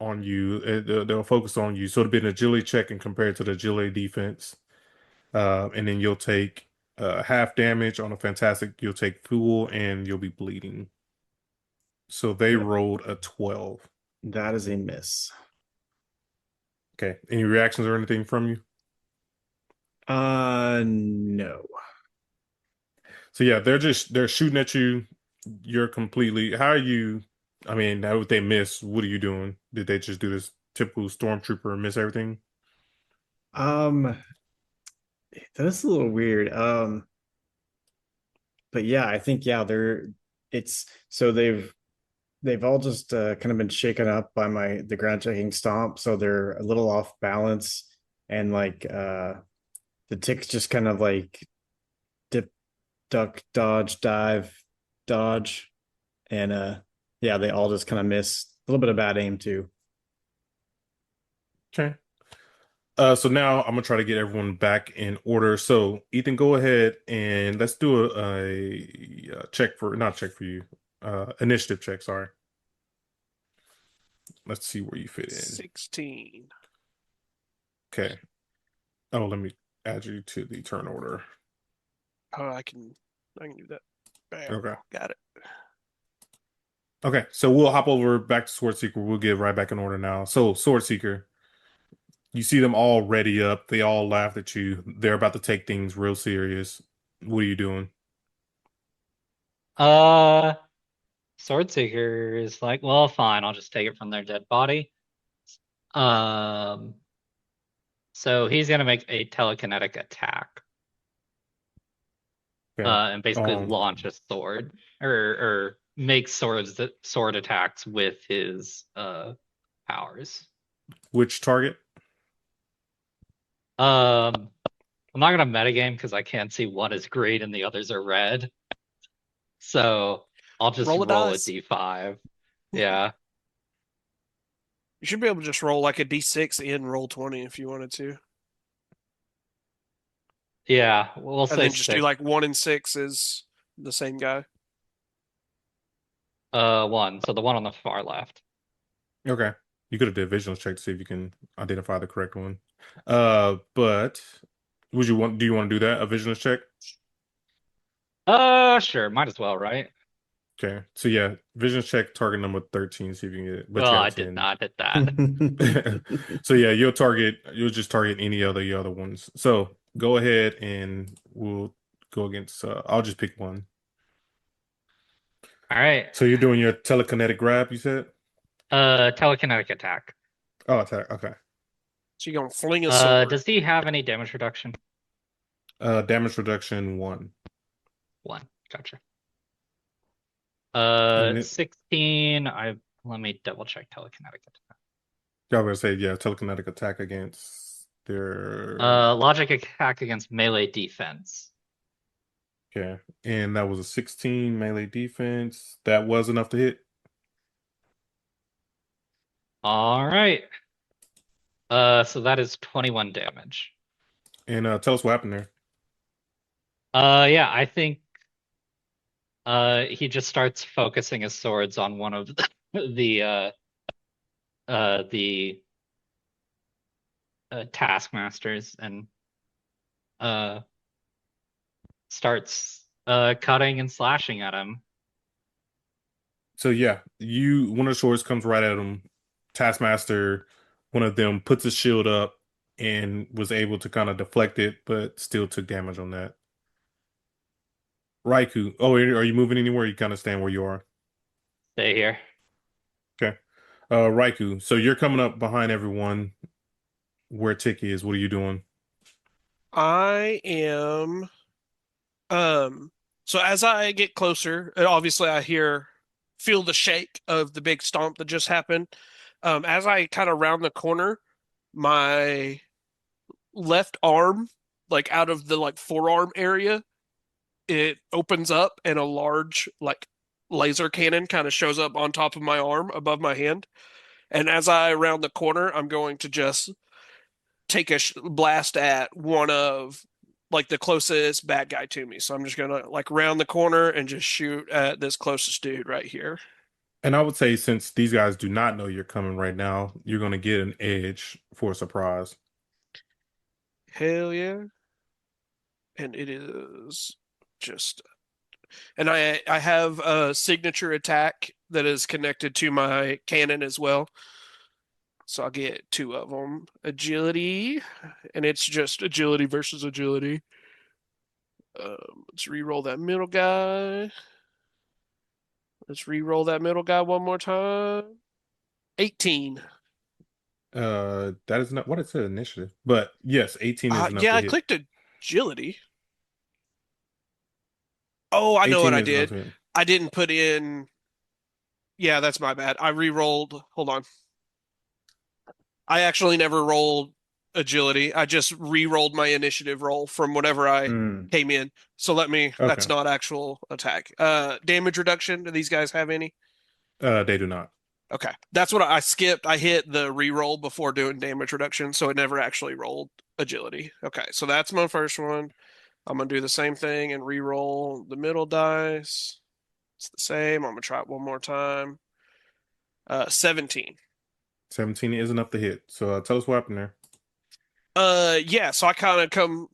on you. They'll focus on you. So it'll be an agility check and compared to the agility defense. And then you'll take half damage on a fantastic. You'll take full and you'll be bleeding. So they Yep. rolled a 12. That is a miss. Okay. Any reactions or anything from you? No. So yeah, they're shooting at you. You're completely. How are you? I mean, now if they miss, what are you doing? Did they just do this typical stormtrooper miss everything? Um, that is a little weird. But yeah, I think it's so they've all just kind of been shaken up by the ground checking stomp, so they're a little off balance, and like the ticks just kind of like dip, duck, dodge, dive, dodge, and yeah, they all just kind of miss a little bit of bad aim too. Okay. So now I'm gonna try to get everyone back in order. So Ethan, go ahead and let's do a check for not check for you, initiative check. Sorry. Let's see where you fit in. 16. Okay. Oh, let me add you to the turn order. Oh, I can do that. Bam. Okay. Got it. Okay, so we'll hop over back to Sword Seeker. We'll get right back in order now. So, Sword Seeker, you see them all ready up. They all laughed at you. They're about to take things real serious. What are you doing? Uh, Swordseeker is like, well, fine, I'll just take it from their dead body. Um, so he's gonna make a telekinetic attack, Okay. and basically launch a sword or make sword attacks with his powers. Which target? Um, I'm not gonna metagame because I can't see one is green and the others are red. So I'll just Roll a roll a dice. d5. Yeah. You should be able to just roll like a d6 and roll 20 if you wanted to. Yeah, we'll And say then just do 6. like 1 and 6 is the same guy. 1. So the one on the far left. Okay. You could have did a visual check to see if you can identify the correct one. But do you want to do that? A visual check? Sure, might as well, right? Okay. So yeah, vision check target number 13, see if you can get it. But Well, you I have did 10. not hit that. So yeah, you'll just target any other ones. So go ahead and we'll go against I'll just pick one. All right. So you're doing your telekinetic grab, you said? Telekinetic attack. Oh, attack. Okay. So you're gonna fling a sword. Does he have any damage reduction? Damage reduction 1. 1. Gotcha. And 16. Let me double check telekinetic attack. y'all gonna say yeah, telekinetic attack against their Logic attack against melee defense. okay. And that was a 16 melee defense. That was enough to hit. All right. So that is 21 damage. And tell us what happened there. Yeah, I think he just starts focusing his swords on one of the taskmasters and starts cutting and slashing at him. So yeah, one of the swords comes right at him. Taskmaster, one of them puts his shield up and was able to kind of deflect it, but still took damage on that. Raikou, are you moving anywhere? You kind of stand where you are. Stay here. Okay. Raikou, so you're coming up behind everyone where Tick is. What are you doing? I am so as I get closer, and obviously I feel the shake of the big stomp that just happened. As I kind of round the corner, my left arm, like out of the like forearm area, it opens up and a large like laser cannon kind of shows up on top of my arm above my hand. And as I round the corner, I'm going to just take a blast at one of like the closest bad guy to me. So I'm just gonna like round the corner and just shoot at this closest dude right here. And I would say since these guys do not know you're coming right now, you're going to get an edge for a surprise. Hell yeah. And it is just and I have a signature attack that is connected to my cannon as well. So I'll get two of them. Agility, and it's just agility versus agility. Let's re-roll that middle guy. Let's re-roll that middle guy one more time. 18. That is not what it said initiative, but yes, 18 is enough Yeah, to I hit. clicked agility. Oh, I know 18 what I is enough did. to hit. I didn't put in. Yeah, that's my bad. I re-rolled. Hold on. I actually never rolled agility. I just re-rolled my initiative roll from whenever I came in. So that's Okay. not actual attack. Damage reduction. Do these guys have any? They do not. Okay. That's what I skipped. I hit the re-roll before doing damage reduction, so it never actually rolled agility. Okay, so that's my first one. I'm gonna do the same thing and re-roll the middle dice. It's the same. I'm gonna try it one more time. 17. 17 is enough to hit. So tell us what happened there. Yeah, so I kind of come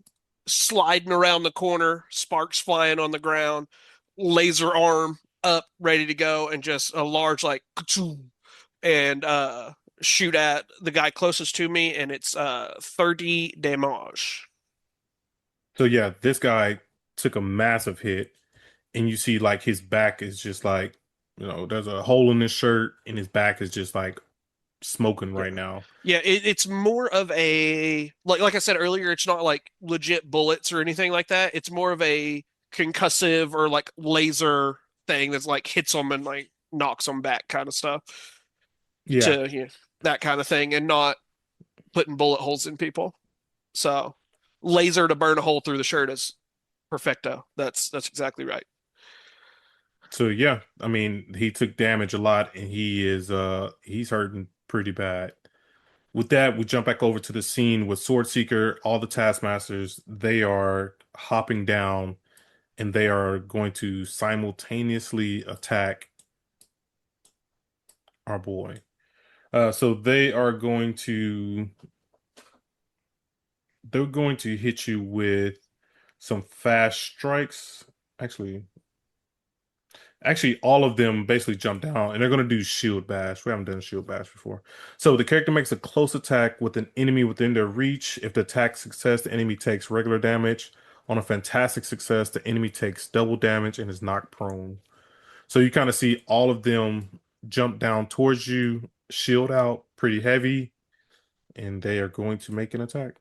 sliding around the corner, sparks flying on the ground, laser arm up, ready to go, and just a large like and shoot at the guy closest to me, and it's 30 damage. So yeah, this guy took a massive hit, and you see like his back is just like, there's a hole in his shirt, and his back is just like smoking right now. Yeah, it's more of a like I said earlier, it's not like legit bullets or anything like that. It's more of a concussive or like laser thing that's like hits them and like knocks them back kind of stuff. Yeah. To that kind of thing, and not putting bullet holes in people. So laser to burn a hole through the shirt is perfecto. That's exactly right. So yeah, I mean, he took damage a lot, and he's hurting pretty bad. With that, we jump back over to the scene with Swordseeker, all the Taskmasters. They are hopping down, and they are going to simultaneously attack our boy. So they're going to hit you with some fast strikes. Actually, all of them basically jump down, and they're going to do shield bash. We haven't done shield bash before. So the character makes a close attack with an enemy within their reach. If the attack success, the enemy takes regular damage. On a fantastic success, the enemy takes double damage and is knocked prone. So you kind of see all of them jump down towards you, shield out pretty heavy, and they are going to make an attack.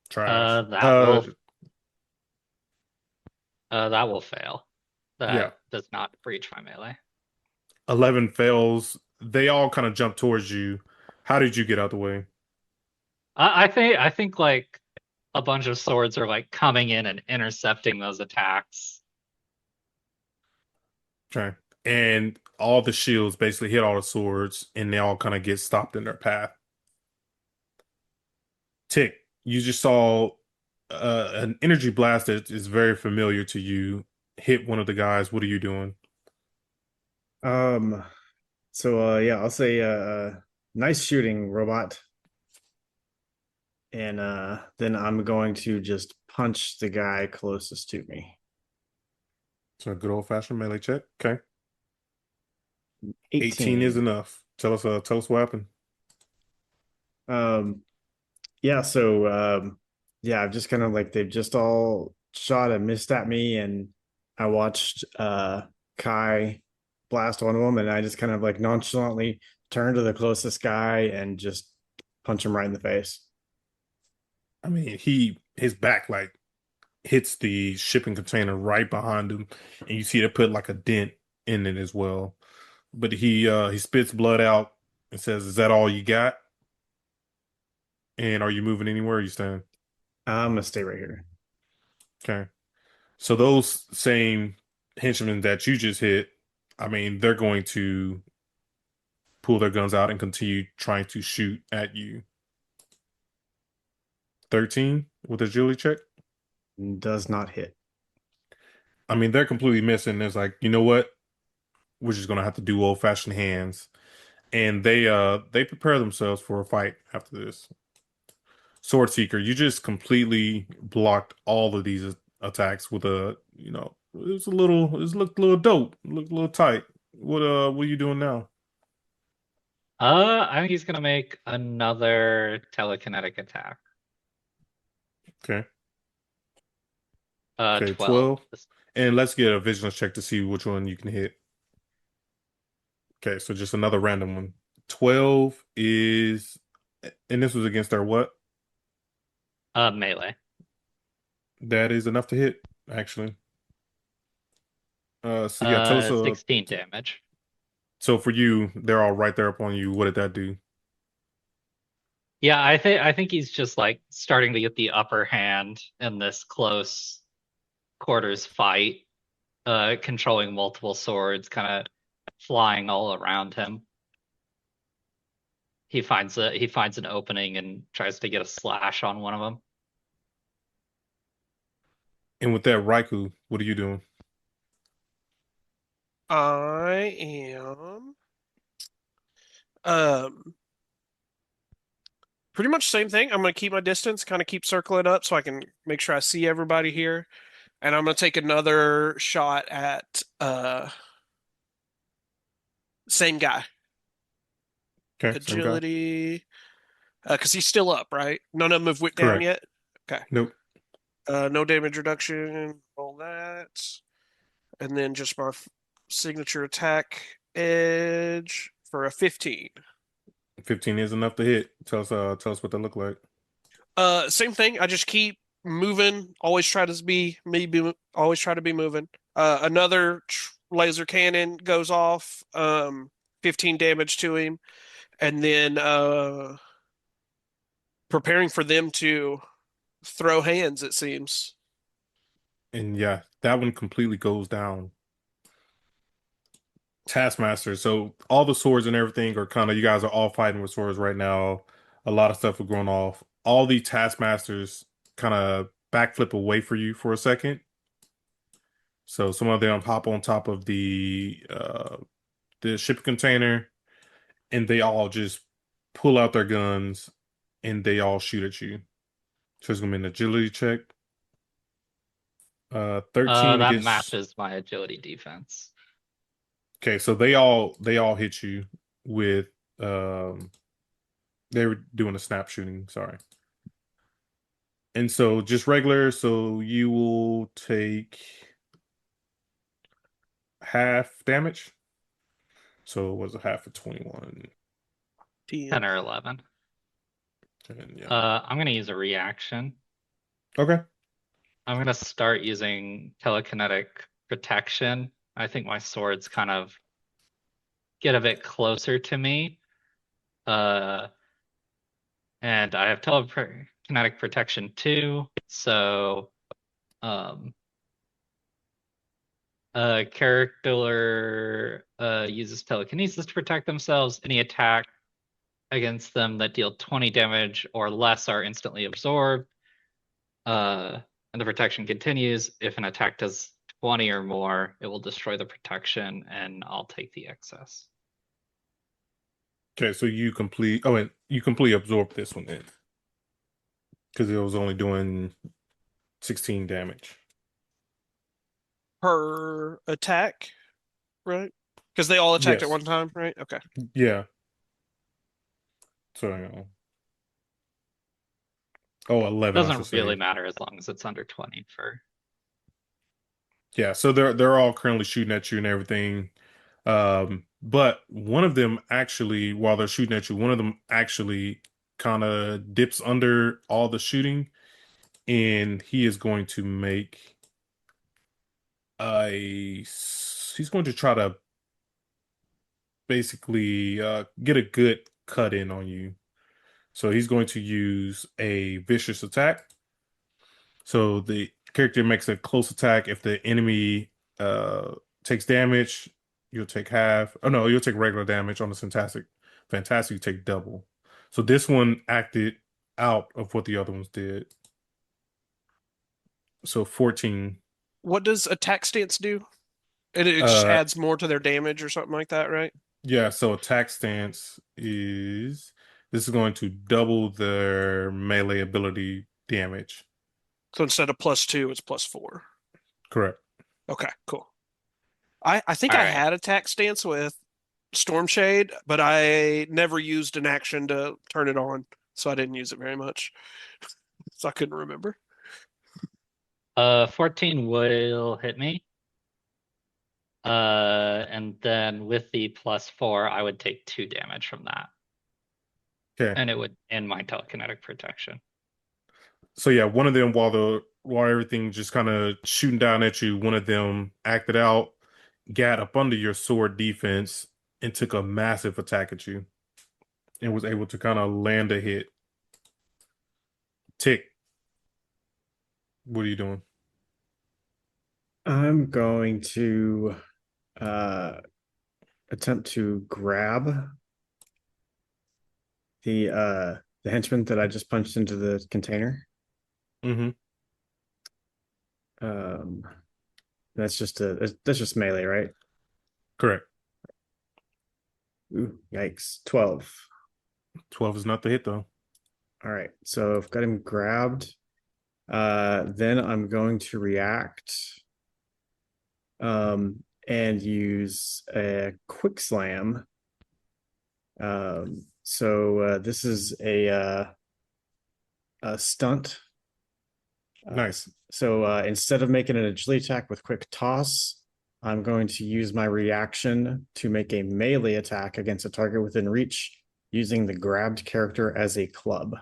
Trash. That will fail. That Yeah. does not breach my melee. 11 fails. They all kind of jump towards you. How did you get out the way? I think like a bunch of swords are like coming in and intercepting those attacks. Okay. And all the shields basically hit all the swords, and they all kind of get stopped in their path. Tick, you just saw an energy blast that is very familiar to you hit one of the guys. What are you doing? Yeah, I'll say nice shooting, robot. And then I'm going to just punch the guy closest to me. So a good old fashioned melee check. Okay. 18. 18 is enough. Tell us what happened. Yeah, so yeah, I've just kind of like they've just all shot and missed at me, and I watched Kai blast one of them, and I just kind of like nonchalantly turn to the closest guy and just punch him right in the face. I mean, his back like hits the shipping container right behind him, and you see it put like a dent in it as well. But he spits blood out and says, "Is that all you got? And are you moving anywhere? Or are you staying?" I'm gonna stay right here. Okay. So those same henchmen that you just hit, I mean, they're going to pull their guns out and continue trying to shoot at you. 13 with agility check. Does not hit. I mean, they're completely missing. It's like, you know what? We're just gonna have to do old-fashioned hands. And they prepare themselves for a fight after this. Sword Seeker, you just completely blocked all of these attacks with it looked a little dope, looked a little tight. What are you doing now? I think he's gonna make another telekinetic attack. Okay. Okay, 12. 12. And let's get a vigilance check to see which one you can hit. Okay, so just another random one. 12 is, and this was against our what? Melee. That is enough to hit, actually. So yeah, tell us. 16 damage. So for you, they're all right there upon you. What did that do? Yeah, I think he's just like starting to get the upper hand in this close quarters fight, controlling multiple swords, kind of flying all around him. He finds an opening and tries to get a slash on one of them. And with that, Raikou, what are you doing? I am um pretty much same thing. I'm gonna keep my distance, kind of keep circling up so I can make sure I see everybody here. And I'm gonna take another shot at same guy. Okay, same guy. Agility. Because he's still up, right? None of them have went down Correct. yet. Okay. Nope. No damage reduction, all that. And then just my signature attack edge for a 15. 15 is enough to hit. Tell us what they look like. Same thing. I just keep moving. Always try to be always try to be moving. Another laser cannon goes off. 15 damage to him, and then preparing for them to throw hands. It seems. And yeah, that one completely goes down. Taskmaster. So all the swords and everything are kind of, you guys are all fighting with swords right now. A lot of stuff is going off. All the Taskmasters kind of backflip away for you for a second. So some of them hop on top of the ship container, and they all just pull out their guns and they all shoot at you. So it's gonna be an agility check. 13 That against. matches my agility defense. Okay, so they all hit you with they were doing a snap shooting, sorry. And so just regular, so you will take half damage. So it was a half of 21. 10 or 11. And yeah. I'm gonna use a reaction. Okay. I'm gonna start using telekinetic protection. I think my swords kind of get a bit closer to me. And I have telekinetic protection too. So a character uses telekinesis to protect themselves. Any attack against them that deal 20 damage or less are instantly absorbed. And the protection continues. If an attack does 20 or more, it will destroy the protection, and I'll take the excess. Okay, so you completely absorb this one then. Because it was only doing 16 damage. Per attack, right? Because they all attacked at Yes. one time, right? Okay. Yeah. So, oh, 11, I should Doesn't really say. matter as long as it's under 20 for. Yeah, so they're all currently shooting at you and everything. But one of them actually, while they're shooting at you, one of them actually kind of dips under all the shooting, and he is going to make he's going to try to basically get a good cut in on you. So he's going to use a vicious attack. So the character makes a close attack. If the enemy takes damage, you'll take half. Oh no, you'll take regular damage. On the fantastic, you take double. So this one acted out of what the other ones did. So 14. What does attack stance do? It just Uh adds more to their damage or something like that, right? yeah, so attack stance is this is going to double their melee ability damage. So instead of +2, it's +4. Correct. Okay, cool. I think All I right. had attack stance with Storm Shade, but I never used an action to turn it on, so I didn't use it very much. So I couldn't remember. 14 will hit me. And then with the +4, I would take 2 damage from that. Okay. And it would end my telekinetic protection. So yeah, one of them while everything just kind of shooting down at you, one of them acted out, got up under your sword defense, and took a massive attack at you, and was able to kind of land a hit. Tick. What are you doing? I'm going to attempt to grab the henchman that I just punched into the container. Mm-hmm. That's just melee, right? Correct. Ooh, yikes. 12. 12 is not the hit though. All right. So I've got him grabbed. Then I'm going to react and use a quick slam. So this is a stunt. Nice. So instead of making an agility attack with quick toss, I'm going to use my reaction to make a melee attack against a target within reach using the grabbed character as a club.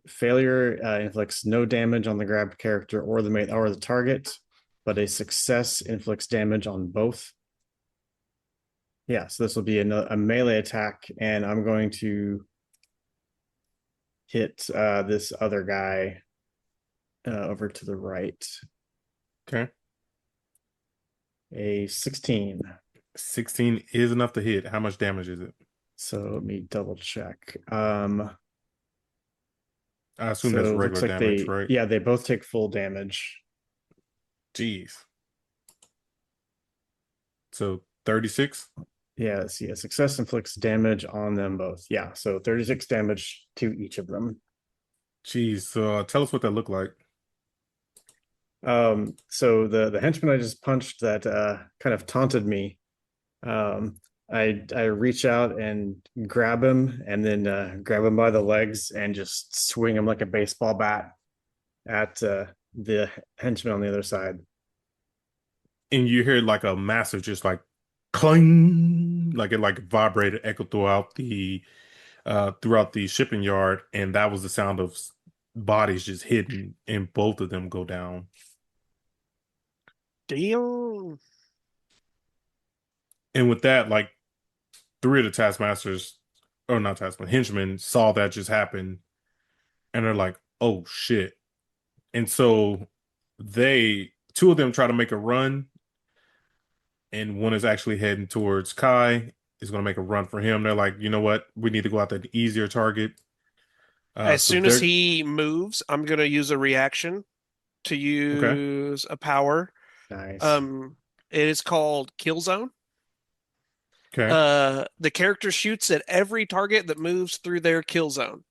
Failure inflicts no damage on the grabbed character or the target, but a success inflicts damage on both. Yeah, so this will be a melee attack, and I'm going to hit this other guy over to the right. Okay. A 16. 16 is enough to hit. How much damage is it? So let me double check. I assume that's So it regular looks like damage, right? yeah, they both take full damage. Jeez. So 36? Yeah, let's see. A success inflicts damage on them both. Yeah, so 36 damage to each of them. Jeez. So tell us what that looked like. So the henchman I just punched that kind of taunted me. I reach out and grab him, and then grab him by the legs and just swing him like a baseball bat at the henchman on the other side. And you hear like a massive just like cling, like it like vibrated, echo throughout the shipping yard, and that was the sound of bodies just hidden, and both of them go down. Damn. And with that, like 3 of the taskmasters, or not taskmasters, henchmen saw that just happen, and they're like, "Oh shit!" And so 2 of them try to make a run, and one is actually heading towards Kai. Is going to make a run for him. They're like, you know what? We need to go after the easier target. As So soon as he moves, I'm gonna use a reaction to okay. use a power. Nice. It is called Kill Zone. Okay. The character shoots at every target that moves through their kill zone.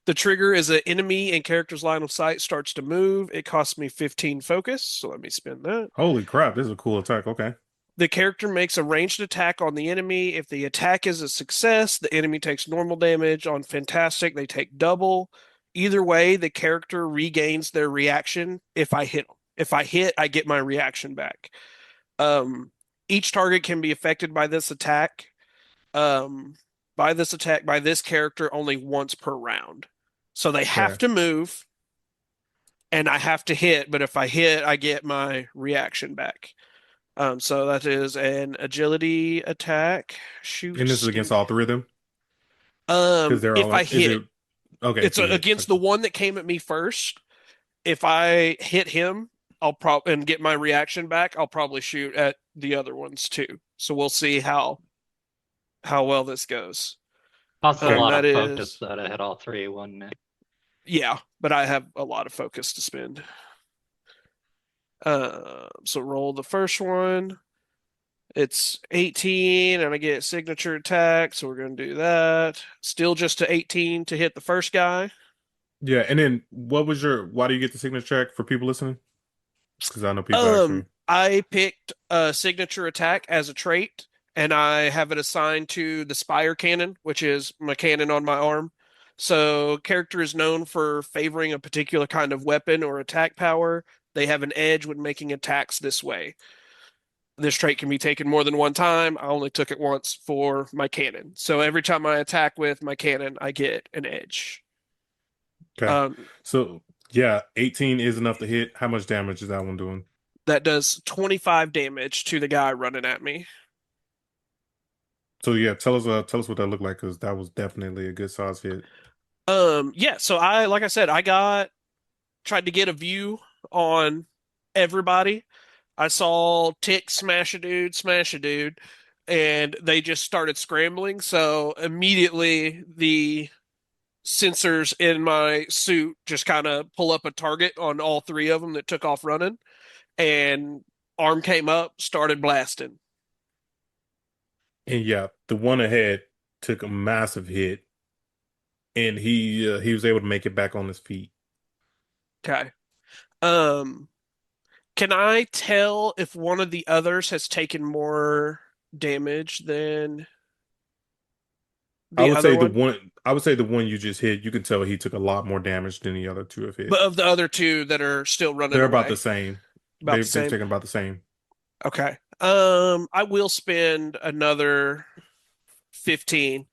The trigger is an enemy in character's line of sight starts to move. It costs me 15 focus, so let me spend that. Holy crap, this is a cool attack. Okay. The character makes a ranged attack on the enemy. If the attack is a success, the enemy takes normal damage. On fantastic, they take double. Either way, the character regains their reaction if I hit them. If I hit, I get my reaction back. Each target can be affected by this attack. By this character only once per round. So they have Okay. to move and I have to hit, but if I hit, I get my reaction back. So that is an agility attack. Shoot. And this is against all three of them? Because they're If all I is hit, it okay, it's if you hit. against the one that came at me first. If I hit him, I'll probably and get my reaction back. I'll probably shoot at the other ones too. So we'll see how well this goes. Costs a lot That of focus is, though to hit all three, wouldn't it? yeah, but I have a lot of focus to spend. So roll the first one. It's 18, and I get signature attack, so we're going to do that. Still just to 18 to hit the first guy. Yeah, and then why do you get the signature check for people listening? Because I know people actually. I picked a signature attack as a trait, and I have it assigned to the Spire Cannon, which is my cannon on my arm. So, character is known for favoring a particular kind of weapon or attack power. They have an edge when making attacks this way. This trait can be taken more than one time. I only took it once for my cannon. So every time I attack with my cannon, I get an edge. Okay. So yeah, 18 is enough to hit. How much damage is that one doing? That does 25 damage to the guy running at me. So yeah, tell us what that looked like, because that was definitely a good size hit. Yeah, so like I said, tried to get a view on everybody. I saw Tick smash a dude, and they just started scrambling. So immediately the sensors in my suit just kind of pull up a target on all three of them that took off running, and arm came up, started blasting. And yeah, the one ahead took a massive hit, and he was able to make it back on his feet. Okay. Um, can I tell if one of the others has taken more damage than I the would other say the one? one I would say the one you just hit, you can tell he took a lot more damage than the other two have hit. But of the other two that are still running They're about the away, same. about the They've same. taken about the same. Okay. I will spend another 15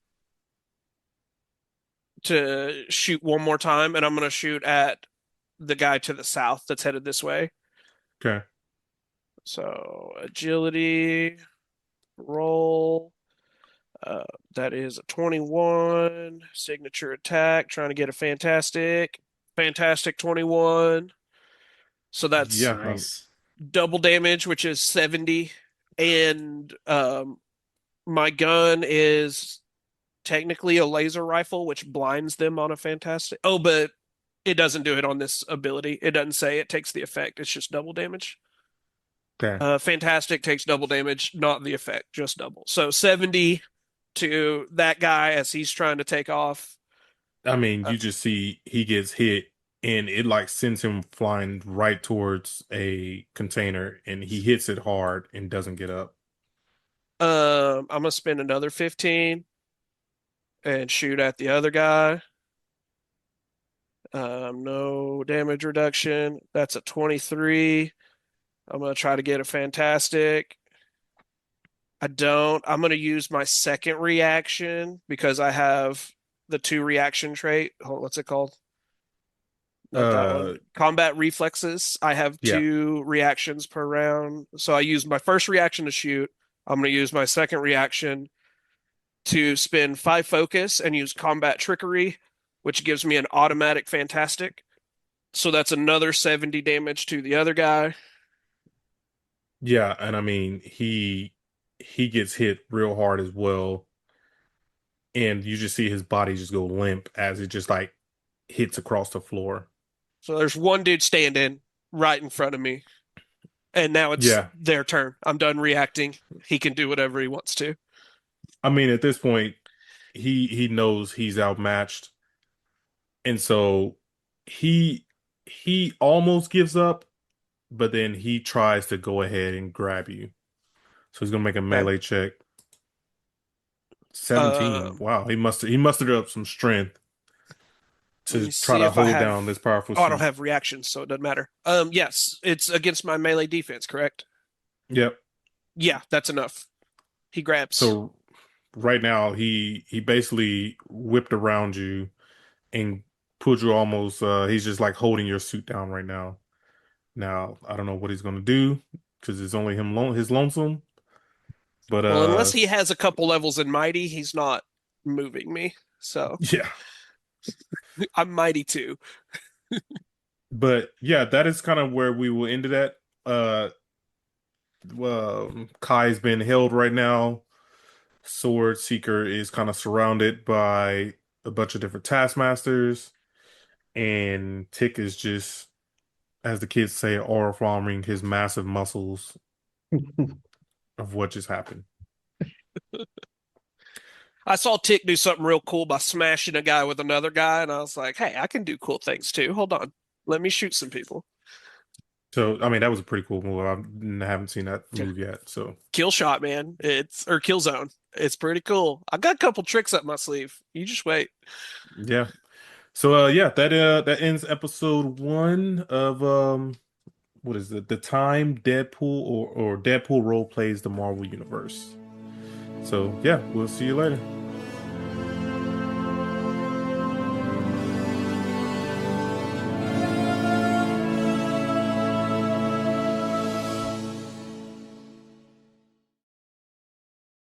to shoot one more time, and I'm going to shoot at the guy to the south that's headed this way. Okay. So agility roll. That is a 21 signature attack. Trying to get a fantastic 21. So that's Yeah. Nice. double damage, which is 70, and my gun is technically a laser rifle, which blinds them on a fantastic. Oh, but it doesn't do it on this ability. It doesn't say it takes the effect. It's just double damage. Okay. Fantastic takes double damage, not the effect, just double. So 70 to that guy as he's trying to take off. I mean, you just see he gets hit, and it like sends him flying right towards a container, and he hits it hard and doesn't get up. I'm gonna spend another 15 and shoot at the other guy. No damage reduction. That's a 23. I'm gonna try to get a fantastic. I don't. I'm gonna use my second reaction because I have the 2 reaction trait. What's it called? Not that one. Combat reflexes. I have Yeah. 2 reactions per round. So I use my first reaction to shoot. I'm going to use my second reaction to spend 5 focus and use combat trickery, which gives me an automatic fantastic. So that's another 70 damage to the other guy. Yeah, and I mean he gets hit real hard as well, and you just see his body just go limp as it just like hits across the floor. So there's one dude standing right in front of me. And now it's their turn. I'm done reacting. He can do whatever he wants to. I mean, at this point, he knows he's outmatched, And so he he almost gives up, but then he tries to go ahead and grab you. So he's gonna make a melee check. 17. Um, Wow, he mustered up some strength Let to me try see to if I hold have. down this powerful Oh, I don't suit. have reactions, so it doesn't matter. Yes, it's against my melee defense, correct? Yep. Yeah, that's enough. He grabs. So right now he basically whipped around you and put you almost he's just like holding your suit down right now. Now, I don't know what he's gonna do because it's only his lonesome. But Well, unless he has a couple levels in mighty, he's not moving me. So yeah. I'm mighty too. But yeah, that is kind of where we will end it at. Kai's been held right now. Sword Seeker is kind of surrounded by a bunch of different taskmasters, and Tick is just, as the kids say, aura farming his massive muscles of what just happened. I saw Tick do something real cool by smashing a guy with another guy, and I was like, hey, I can do cool things too. Hold on. Let me shoot some people. So, I mean, that was a pretty cool move. I haven't seen that move yet. So, Kill shot, man. It's or kill zone. It's pretty cool. I got a couple tricks up my sleeve. You just wait. yeah. So, yeah, that ends episode 1 of what is it? The time Deadpool or Deadpool role plays the Marvel Universe. So, yeah, we'll see you later.